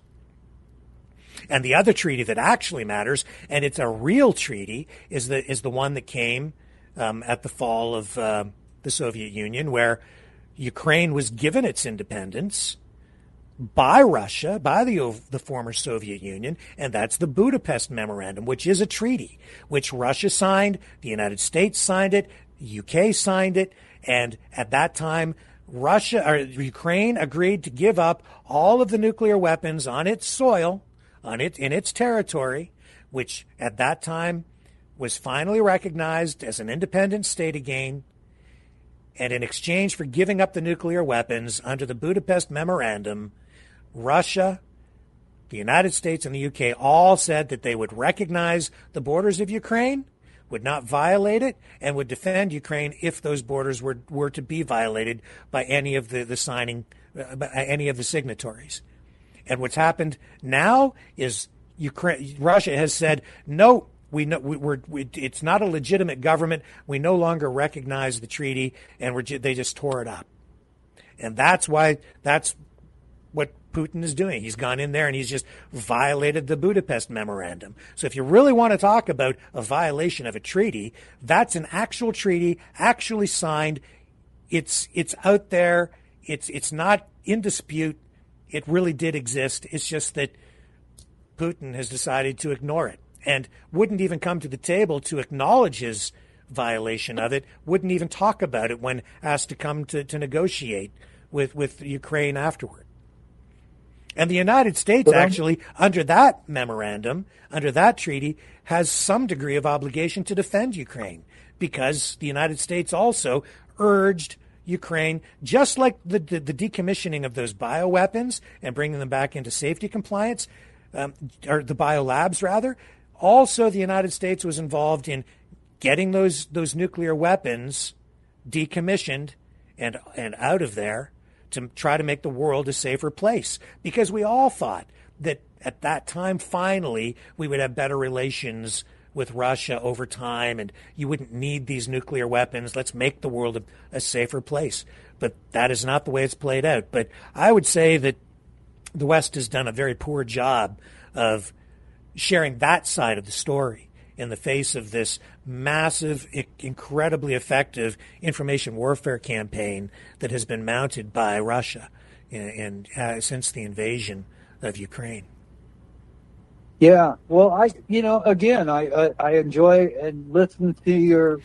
And the other treaty that actually matters, and it's a real treaty, is the one that came at the fall of the Soviet Union, where Ukraine was given its independence by Russia, by the former Soviet Union, and that's the Budapest Memorandum, which is a treaty which Russia signed, the United States signed it, the UK signed it, and at that time Ukraine agreed to give up all of the nuclear weapons on its soil, in its territory, which at that time was finally recognized as an independent state again. And in exchange for giving up the nuclear weapons under the Budapest Memorandum, Russia, the United States, and the UK all said that they would recognize the borders of Ukraine, would not violate it, and would defend Ukraine if those borders were to be violated by any of the signatories. And what's happened now is Russia has said, no, it's not a legitimate government. We no longer recognize the treaty, and they just tore it up. And that's what Putin is doing. He's gone in there and he's just violated the Budapest Memorandum. So if you really want to talk about a violation of a treaty, that's an actual treaty, actually signed. It's out there. It's not in dispute. It really did exist. It's just that Putin has decided to ignore it and wouldn't even come to the table to acknowledge his violation of it, wouldn't even talk about it when asked to come to negotiate with Ukraine afterward. And the United States actually, under that memorandum, under that treaty, has some degree of obligation to defend Ukraine because the United States also urged Ukraine, just like the decommissioning of those bioweapons and bringing them back into safety compliance, or the biolabs rather. Also, the United States was involved in getting those nuclear weapons decommissioned and out of there to try to make the world a safer place. Because we all thought that at that time, finally, we would have better relations with Russia over time, and you wouldn't need these nuclear weapons. Let's make the world a safer place. But that is not the way it's played out. But I would say that the West has done a very poor job of sharing that side of the story in the face of this massive, incredibly effective information warfare campaign that has been mounted by Russia since the invasion of Ukraine. Yeah, well, I enjoy and listen to your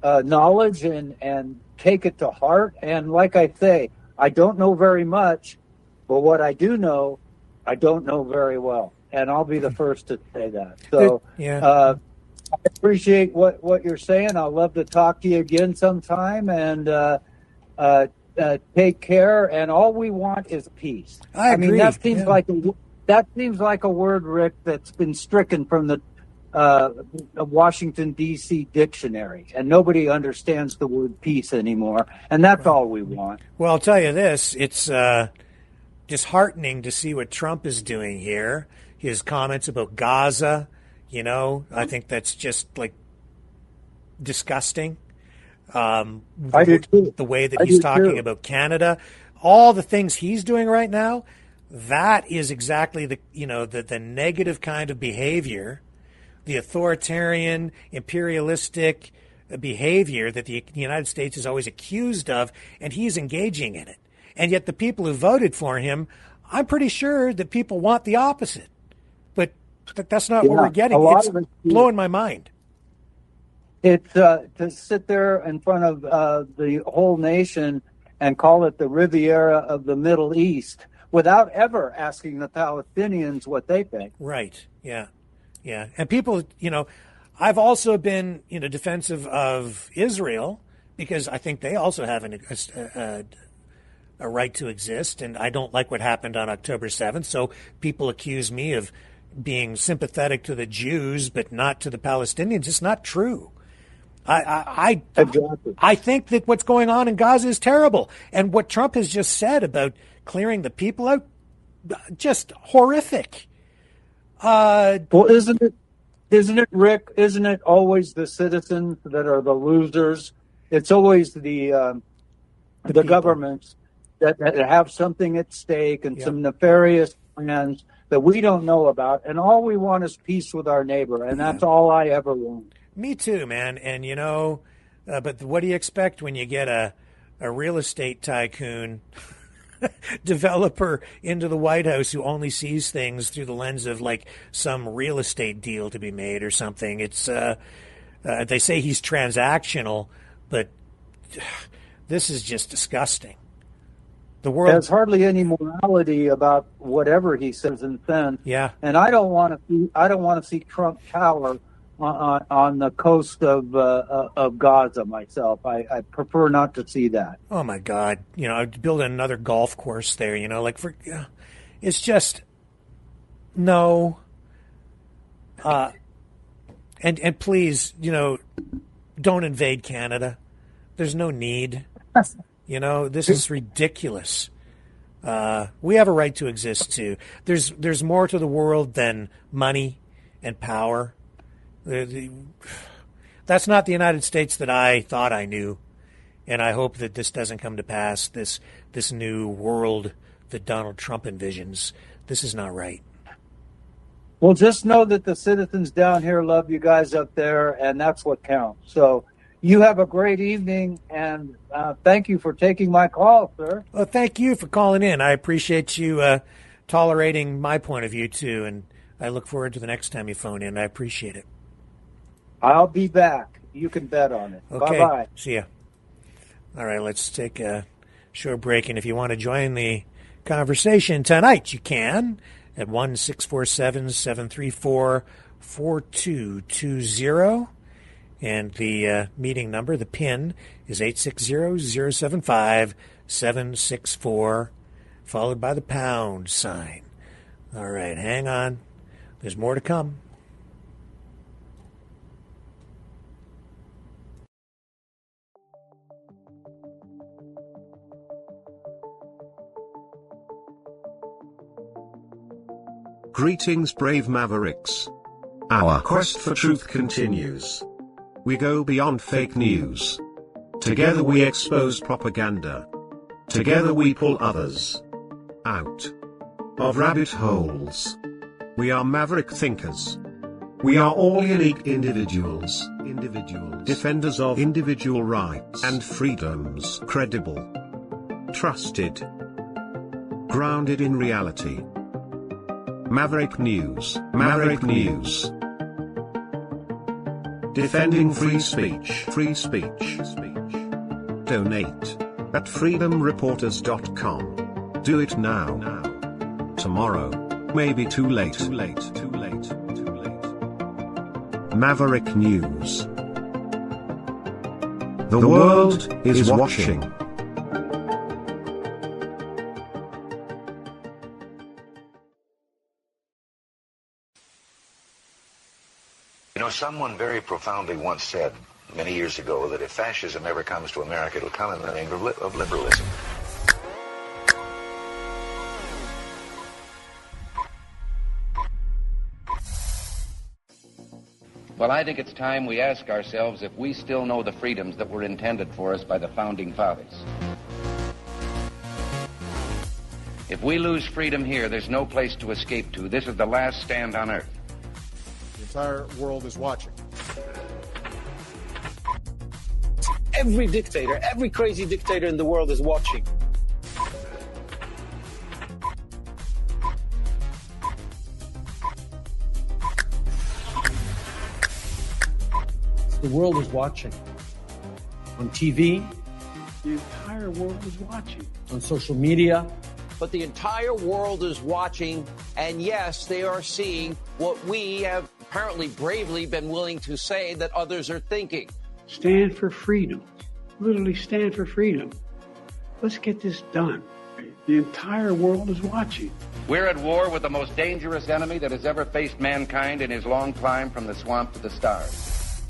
knowledge and take it to heart. And like I say, I don't know very much, but what I do know, I don't know very well. And I'll be the first to say that. So I appreciate what you're saying. I'd love to talk to you again sometime, and take care. And all we want is peace. I agree. mean, that seems like a word, Rick, that's been stricken from the Washington, D.C. dictionary, and nobody understands the word peace anymore, and that's all we want. Well, I'll tell you this. It's disheartening to see what Trump is doing here. His comments about Gaza, I think that's just, disgusting. I do too. The way that he's talking about Canada, all the things he's doing right now, that is exactly the negative kind of behavior, the authoritarian, imperialistic behavior that the United States is always accused of, and he's engaging in it. And yet the people who voted for him, I'm pretty sure that people want the opposite. But that's not what we're getting. It's blowing my mind. It's to sit there in front of the whole nation and call it the Riviera of the Middle East without ever asking the Palestinians what they think. Right. Yeah. Yeah. And people, I've also been, defensive of Israel because I think they also have a right to exist, and I don't like what happened on October 7th. So people accuse me of being sympathetic to the Jews but not to the Palestinians. It's not true. I think that what's going on in Gaza is terrible, and what Trump has just said about clearing the people out, just horrific. Well, isn't it, Rick? Isn't it always the citizens that are the losers? It's always the governments that have something at stake and some nefarious plans that we don't know about, and all we want is peace with our neighbor, and that's all I ever want. Me too, man. And but what do you expect when you get a real estate tycoon developer into the White House who only sees things through the lens of like some real estate deal to be made or something? It's they say he's transactional, but this is just disgusting. The world There's hardly any morality about whatever he says and sends. Yeah. And I don't want to see Trump Tower on the coast of Gaza myself. I prefer not to see that. Oh my God! I'd build another golf course there. It's just no. And please, don't invade Canada. There's no need. This is ridiculous. We have a right to exist too. There's more to the world than money and power. That's not the United States that I thought I knew, and I hope that this doesn't come to pass. This new world that Donald Trump envisions. This is not right. Well, just know that the citizens down here love you guys up there, and that's what counts. So you have a great evening, and thank you for taking my call, sir. Well, thank you for calling in. I appreciate you tolerating my point of view, too, and I look forward to the next time you phone in. I appreciate it. I'll be back. You can bet on it. Okay. Bye-bye. See ya. All right, let's take a short break, and if you want to join the conversation tonight, you can at 1-647-734-4220. And the meeting number, the PIN, is 860-075-764, followed by the pound sign. All right, hang on. There's more to come. Greetings, brave Mavericks. Our quest for truth continues. We go beyond fake news. Together we expose propaganda. Together we pull others out of rabbit holes. We are maverick thinkers. We are all unique individuals. Defenders of individual rights and freedoms. Credible. Trusted. Grounded in reality. Maverick News. Maverick News. Defending free speech. Free speech. Donate at freedomreporters.com. Do it now. Tomorrow may be too late. Maverick News. The world is watching. Someone very profoundly once said many years ago that if fascism ever comes to America, it'll come in the name of liberalism. Well, I think it's time we ask ourselves if we still know the freedoms that were intended for us by the Founding Fathers. If we lose freedom here, there's no place to escape to. This is the last stand on earth. The entire world is watching. Every dictator, every crazy dictator in the world is watching. The world is watching. On TV. The entire world is watching. On social media. But the entire world is watching, and yes, they are seeing what we have apparently bravely been willing to say that others are thinking. Stand for freedom. Literally stand for freedom. Let's get this done. The entire world is watching. We're at war with the most dangerous enemy that has ever faced mankind in his long climb from the swamp to the stars.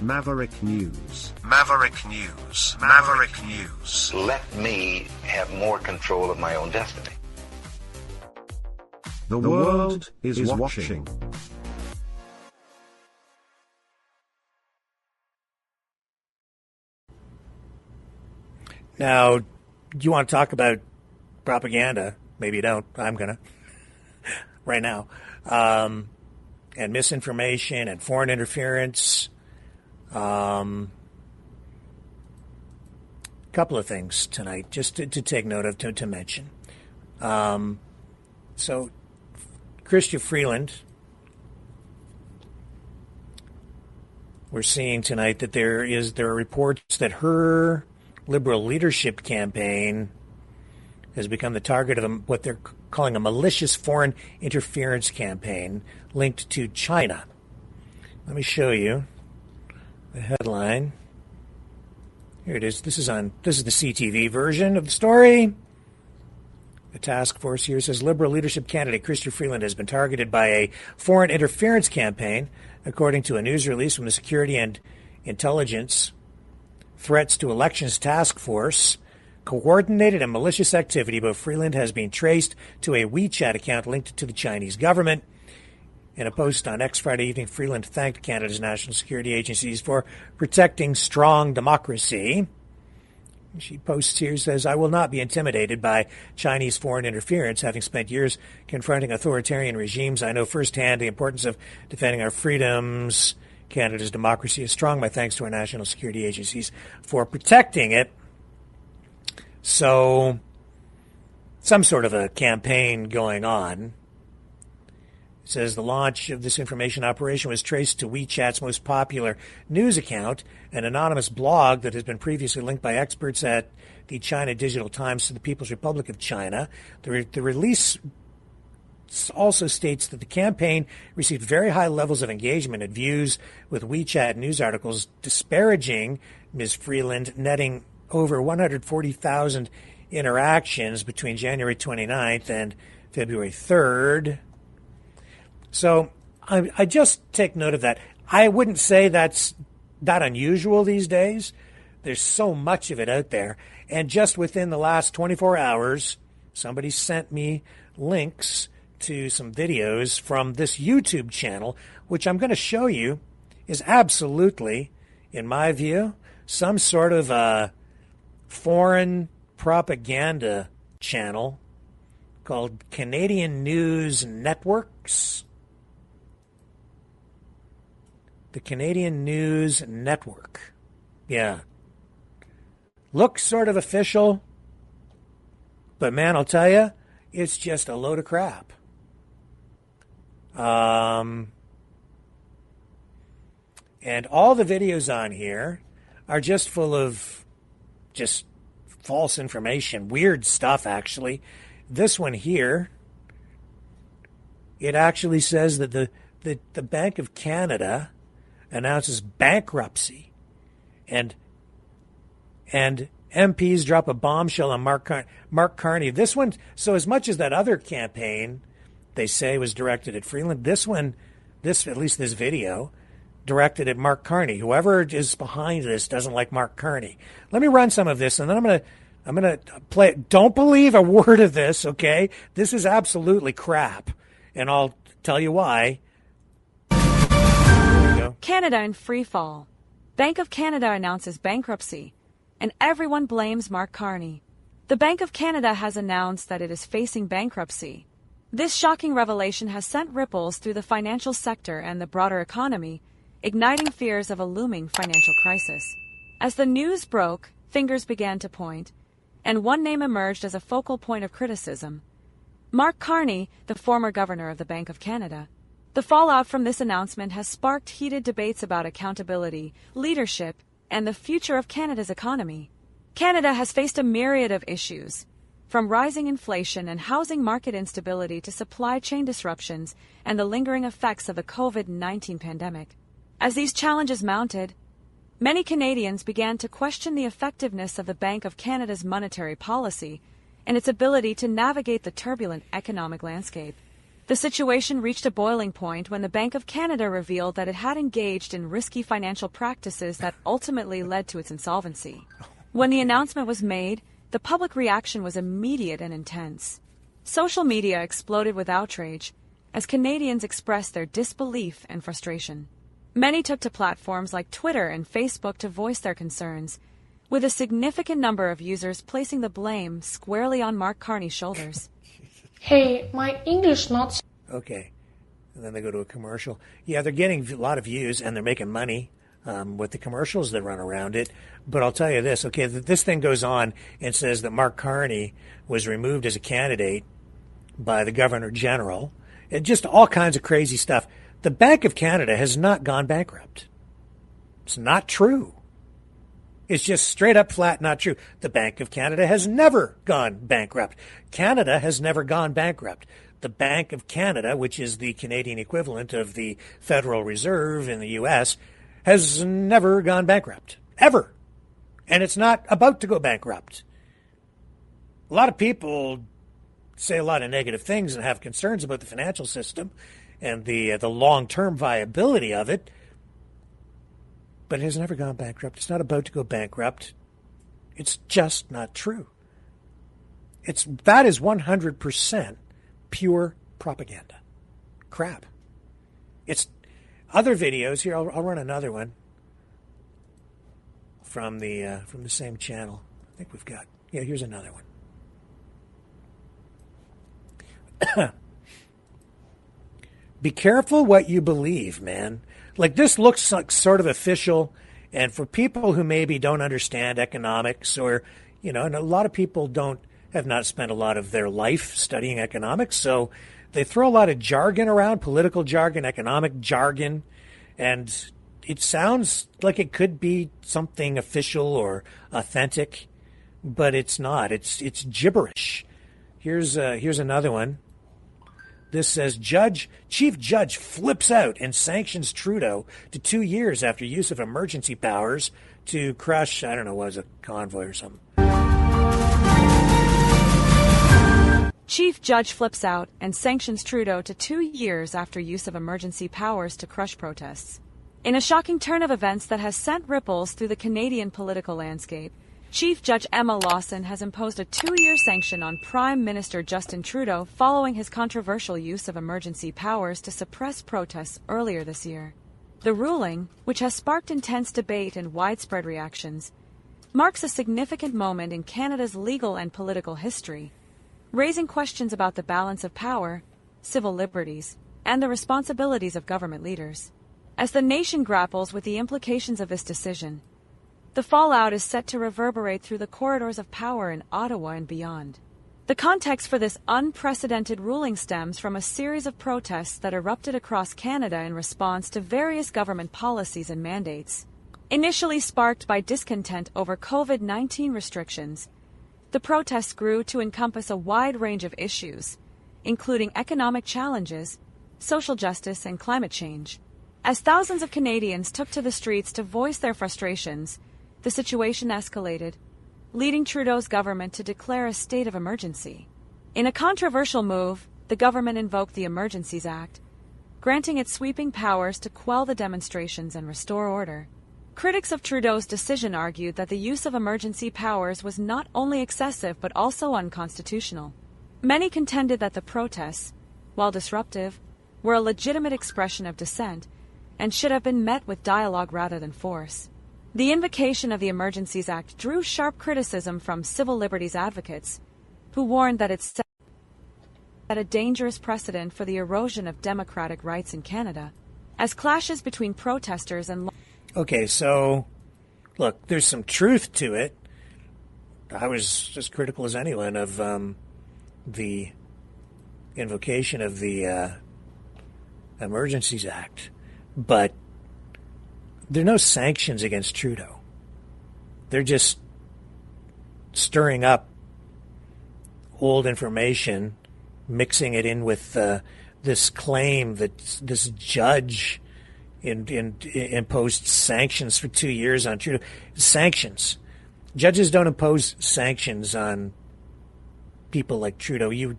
Maverick News. Maverick News. Maverick News. Let me have more control of my own destiny. The world is watching. Now, you want to talk about propaganda? Maybe you don't. I'm going to. Right now. And misinformation and foreign interference. Couple of things tonight, just to take note of, to mention. So, Chrystia Freeland, we're seeing tonight that there are reports that her liberal leadership campaign has become the target of what they're calling a malicious foreign interference campaign linked to China. Let me show you the headline. Here it is. This is the CTV version of the story. The task force here says liberal leadership candidate Chrystia Freeland has been targeted by a foreign interference campaign, according to a news release from the Security and Intelligence Threats to Elections Task Force. Coordinated and malicious activity by Freeland has been traced to a WeChat account linked to the Chinese government. In a post on X Friday evening, Freeland thanked Canada's national security agencies for protecting strong democracy. She posts here, says, "I will not be intimidated by Chinese foreign interference. Having spent years confronting authoritarian regimes, I know firsthand the importance of defending our freedoms. Canada's democracy is strong. My thanks to our national security agencies for protecting it." So, some sort of a campaign going on. It says the launch of this information operation was traced to WeChat's most popular news account, an anonymous blog that has been previously linked by experts at the China Digital Times to the People's Republic of China. The release also states that the campaign received very high levels of engagement and views, with WeChat news articles disparaging Ms. Freeland, netting over 140,000 interactions between January 29th and February 3rd. So I just take note of that. I wouldn't say that's that unusual these days. There's so much of it out there. And just within the last 24 hours, somebody sent me links to some videos from this YouTube channel, which I'm going to show you is absolutely, in my view, some sort of a foreign propaganda channel called Canadian News Networks. The Canadian News Network. Yeah. Looks sort of official, but man, I'll tell you, it's just a load of crap. And all the videos on here are just full of just false information, weird stuff, actually. This one here, it actually says that the Bank of Canada announces bankruptcy, and MPs drop a bombshell on Mark Carney. This one, so as much as that other campaign they say was directed at Freeland, this one, at least this video, directed at Mark Carney. Whoever is behind this doesn't like Mark Carney. Let me run some of this, and then I'm gonna play it. Don't believe a word of this, okay? This is absolutely crap, and I'll tell you why. Canada in free fall. Bank of Canada announces bankruptcy, and everyone blames Mark Carney. The Bank of Canada has announced that it is facing bankruptcy. This shocking revelation has sent ripples through the financial sector and the broader economy, igniting fears of a looming financial crisis. As the news broke, fingers began to point, and one name emerged as a focal point of criticism: Mark Carney, the former governor of the Bank of Canada. The fallout from this announcement has sparked heated debates about accountability, leadership, and the future of Canada's economy. Canada has faced a myriad of issues, from rising inflation and housing market instability to supply chain disruptions and the lingering effects of the COVID-19 pandemic. As these challenges mounted, many Canadians began to question the effectiveness of the Bank of Canada's monetary policy and its ability to navigate the turbulent economic landscape. The situation reached a boiling point when the Bank of Canada revealed that it had engaged in risky financial practices that ultimately led to its insolvency. When the announcement was made, the public reaction was immediate and intense. Social media exploded with outrage as Canadians expressed their disbelief and frustration. Many took to platforms like Twitter and Facebook to voice their concerns, with a significant number of users placing the blame squarely on Mark Carney's shoulders. Hey, my English not... Okay. And then they go to a commercial. Yeah, they're getting a lot of views, and they're making money with the commercials that run around it. But I'll tell you this, okay, this thing goes on and says that Mark Carney was removed as a candidate by the Governor General, and just all kinds of crazy stuff. The Bank of Canada has not gone bankrupt. It's not true. It's just straight up flat not true. The Bank of Canada has never gone bankrupt. Canada has never gone bankrupt. The Bank of Canada, which is the Canadian equivalent of the Federal Reserve in the U.S., has never gone bankrupt. Ever. And it's not about to go bankrupt. A lot of people say a lot of negative things and have concerns about the financial system and the long-term viability of it. But it has never gone bankrupt. It's not about to go bankrupt. It's just not true. That is 100% pure propaganda. Crap. It's other videos here. I'll run another one from the same channel. I think we've got. Yeah, here's another one. Be careful what you believe, man. Like, this looks like sort of official, and for people who maybe don't understand economics, or, you know, and a lot of people have not spent a lot of their life studying economics, so they throw a lot of jargon around, political jargon, economic jargon, and it sounds like it could be something official or authentic, but it's not. It's gibberish. Here's another one. This says, Chief Judge flips out and sanctions Trudeau to 2 years after use of emergency powers to crush, I don't know, what was a convoy or something. Chief Judge flips out and sanctions Trudeau to 2 years after use of emergency powers to crush protests. In a shocking turn of events that has sent ripples through the Canadian political landscape, Chief Judge Emma Lawson has imposed a 2-year sanction on Prime Minister Justin Trudeau following his controversial use of emergency powers to suppress protests earlier this year. The ruling, which has sparked intense debate and widespread reactions, marks a significant moment in Canada's legal and political history, raising questions about the balance of power, civil liberties, and the responsibilities of government leaders. As the nation grapples with the implications of this decision, the fallout is set to reverberate through the corridors of power in Ottawa and beyond. The context for this unprecedented ruling stems from a series of protests that erupted across Canada in response to various government policies and mandates. Initially sparked by discontent over COVID-19 restrictions, the protests grew to encompass a wide range of issues, including economic challenges, social justice, and climate change. As thousands of Canadians took to the streets to voice their frustrations, the situation escalated, leading Trudeau's government to declare a state of emergency. In a controversial move, the government invoked the Emergencies Act, granting it sweeping powers to quell the demonstrations and restore order. Critics of Trudeau's decision argued that the use of emergency powers was not only excessive but also unconstitutional. Many contended that the protests, while disruptive, were a legitimate expression of dissent and should have been met with dialogue rather than force. The invocation of the Emergencies Act drew sharp criticism from civil liberties advocates, who warned that it set a dangerous precedent for the erosion of democratic rights in Canada, as clashes between protesters and... Okay, so, look, there's some truth to it. I was as critical as anyone of the invocation of the Emergencies Act, but there are no sanctions against Trudeau. They're just stirring up old information, mixing it in with this claim that this judge imposed sanctions for 2 years on Trudeau. Sanctions. Judges don't impose sanctions on people like Trudeau.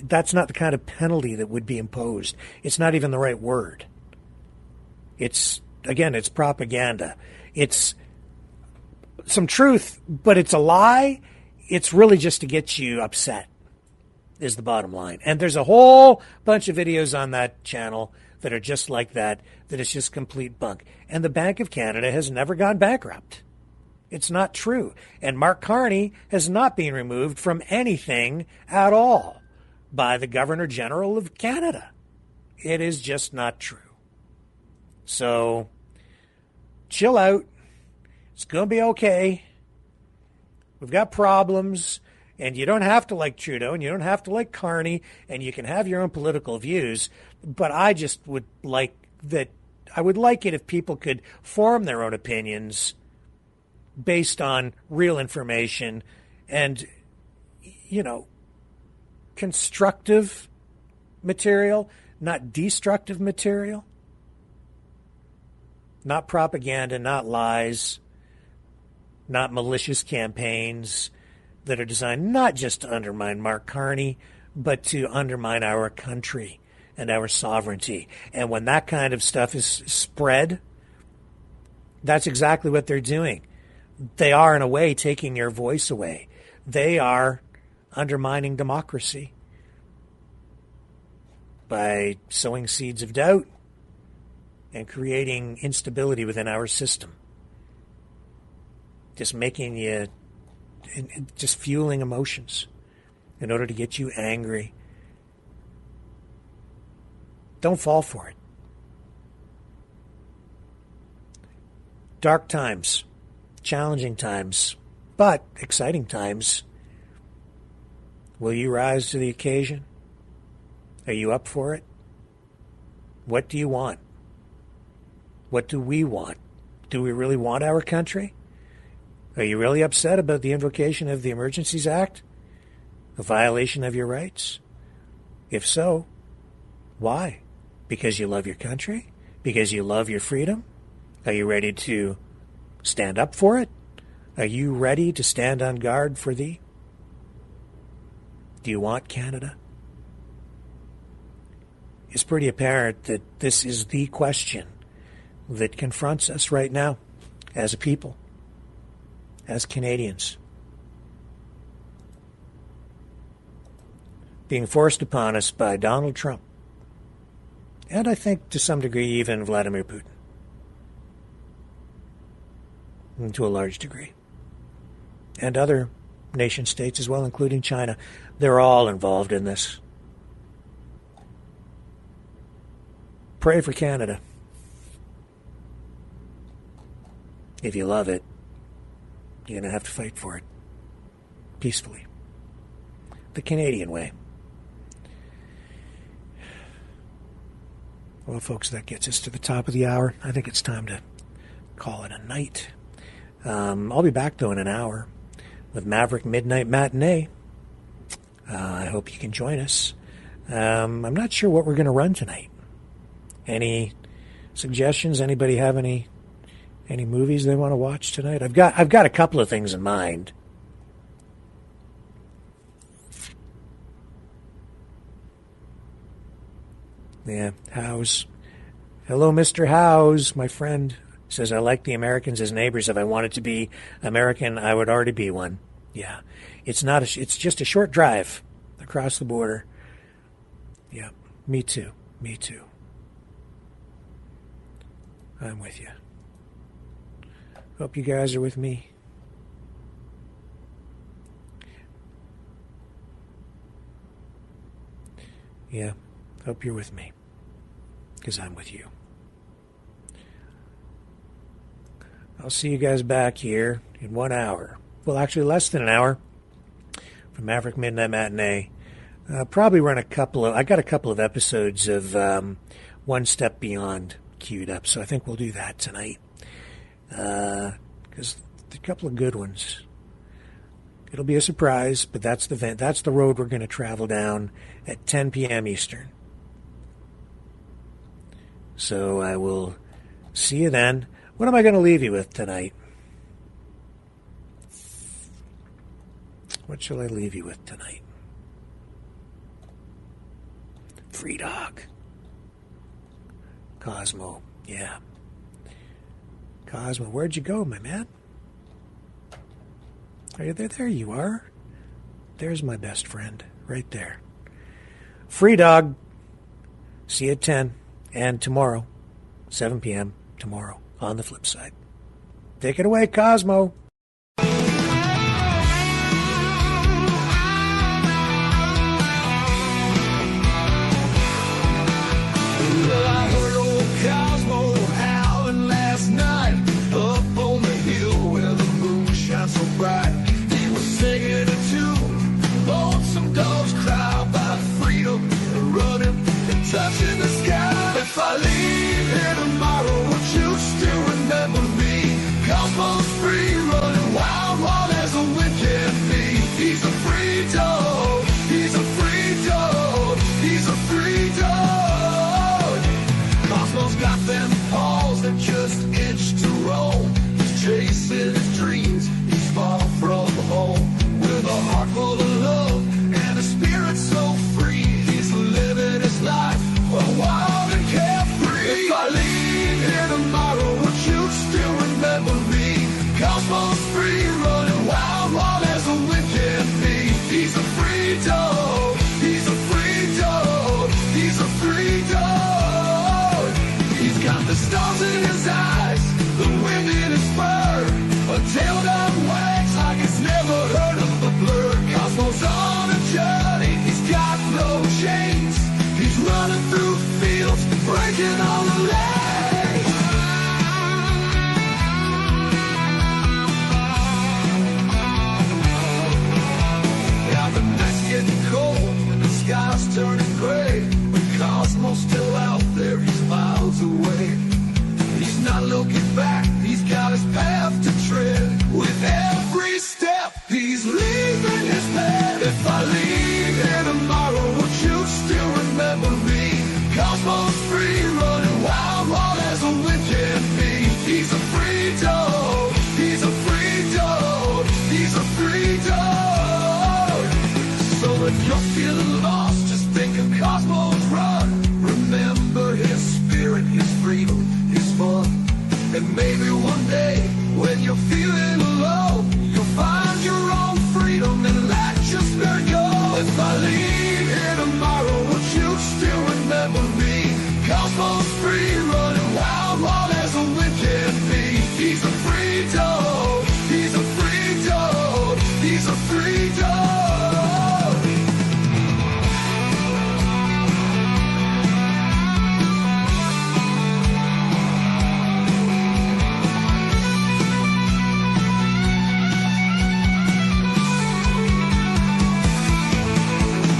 That's not the kind of penalty that would be imposed. It's not even the right word. It's propaganda. It's some truth, but it's a lie. It's really just to get you upset, is the bottom line. And there's a whole bunch of videos on that channel that are just like that is just complete bunk. And the Bank of Canada has never gone bankrupt. It's not true. And Mark Carney has not been removed from anything at all by the Governor General of Canada. It is just not true. So, chill out. It's going to be okay. We've got problems, and you don't have to like Trudeau, and you don't have to like Carney, and you can have your own political views, but I just would like that. I would like it if people could form their own opinions based on real information and, constructive material, not destructive material, not propaganda, not lies, not malicious campaigns that are designed not just to undermine Mark Carney, but to undermine our country and our sovereignty. And when that kind of stuff is spread, that's exactly what they're doing. They are, in a way, taking your voice away. They are undermining democracy by sowing seeds of doubt and creating instability within our system. Just making you, just fueling emotions in order to get you angry. Don't fall for it. Dark times, challenging times, but exciting times. Will you rise to the occasion? Are you up for it? What do you want? What do we want? Do we really want our country? Are you really upset about the invocation of the Emergencies Act? A violation of your rights? If so, why? Because you love your country? Because you love your freedom? Are you ready to stand up for it? Are you ready to stand on guard for thee? Do you want Canada? It's pretty apparent that this is the question that confronts us right now as a people, as Canadians. Being forced upon us by Donald Trump, and I think to some degree even Vladimir Putin, and to a large degree, and other nation states as well, including China. They're all involved in this. Pray for Canada. If you love it, you're going to have to fight for it peacefully. The Canadian way. Well, folks, that gets us to the top of the hour. I think it's time to call it a night. I'll be back, though, in an hour with Maverick Midnight Matinee. I hope you can join us. I'm not sure what we're going to run tonight. Any suggestions? Anybody have any movies they want to watch tonight? I've got a couple of things in mind. Yeah, House. Hello, Mr. House, my friend. Says, I like the Americans as neighbors. If I wanted to be American, I would already be one. Yeah. It's just a short drive across the border. Yeah. Me too. Me too. I'm with you. Hope you guys are with me. Yeah. Hope you're with me. Because I'm with you. I'll see you guys back here in 1 hour. Well, actually less than an hour for Maverick Midnight Matinee. Probably run I got a couple of episodes of One Step Beyond queued up, so I think we'll do that tonight. Because a couple of good ones. It'll be a surprise, but that's the road we're going to travel down at 10 p.m. Eastern. So I will see you then. What am I going to leave you with tonight? What shall I leave you with tonight? Free Dog. Cosmo, yeah. Cosmo, where'd you go, my man? Are you there? There you are. There's my best friend, right there. Free Dog. See you at 10. And tomorrow, 7 p.m. tomorrow, on the flip side. Take it away, Cosmo. Touching the sky. If I leave here tomorrow, would you still remember me? Cosmos free, running wild, wild as a wind can be. He's a free dog. He's a free dog. He's a free dog. Cosmos got them paws that just itch to roam. He's chasing his dreams. He's far from home. With a heart full of love and a spirit so free. He's living his life. Wild and carefree. If I leave here tomorrow, would you still remember me? Cosmos free, running wild, wild as a wind can be. He's a free dog. He's a free dog. He's a free dog. He's got the stars in his eyes, the wind in his fur, a tail that wags like it's never heard of a bird. Cosmos on a journey. He's got no chains. He's running through fields, breaking all the lanes. Yeah, the night's getting cold and the sky's turning gray. But Cosmo's still out there, he's miles away. He's not looking back, he's got his path to tread. With every step, he's leaving his bed. If I leave here tomorrow, would you still remember me? Cosmos free, running wild, wild as a wind can be. He's a free dog. He's a free dog. He's a free dog. So if you're feeling lost, just think of Cosmos Run. Remember his spirit, his freedom, his fun. And maybe one day, when you're feeling low, you'll find your own freedom and let your spirit go. If I leave here tomorrow, would you still remember me? Cosmos free, running wild, wild as a wind can be. He's a free dog. He's a free dog. He's a free dog.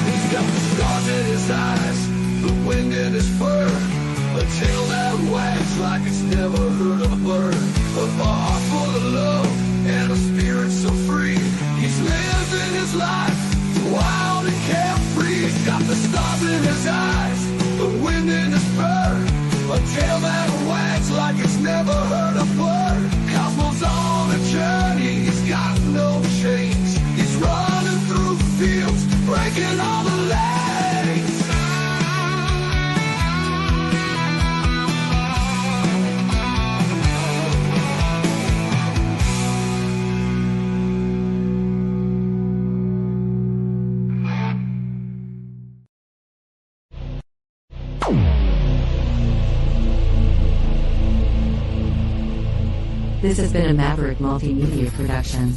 He's got the stars in his eyes, the wind in his fur, a tail that wags like it's never heard of a bird. A heart full of love and a spirit so free. He's living his life wild and carefree. He's got the stars in his eyes, the wind in his fur, a tail that wags like it's never heard a word. Cosmos on a journey, he's got no chains. He's running through fields, breaking all the lanes. This has been a Maverick Multimedia production.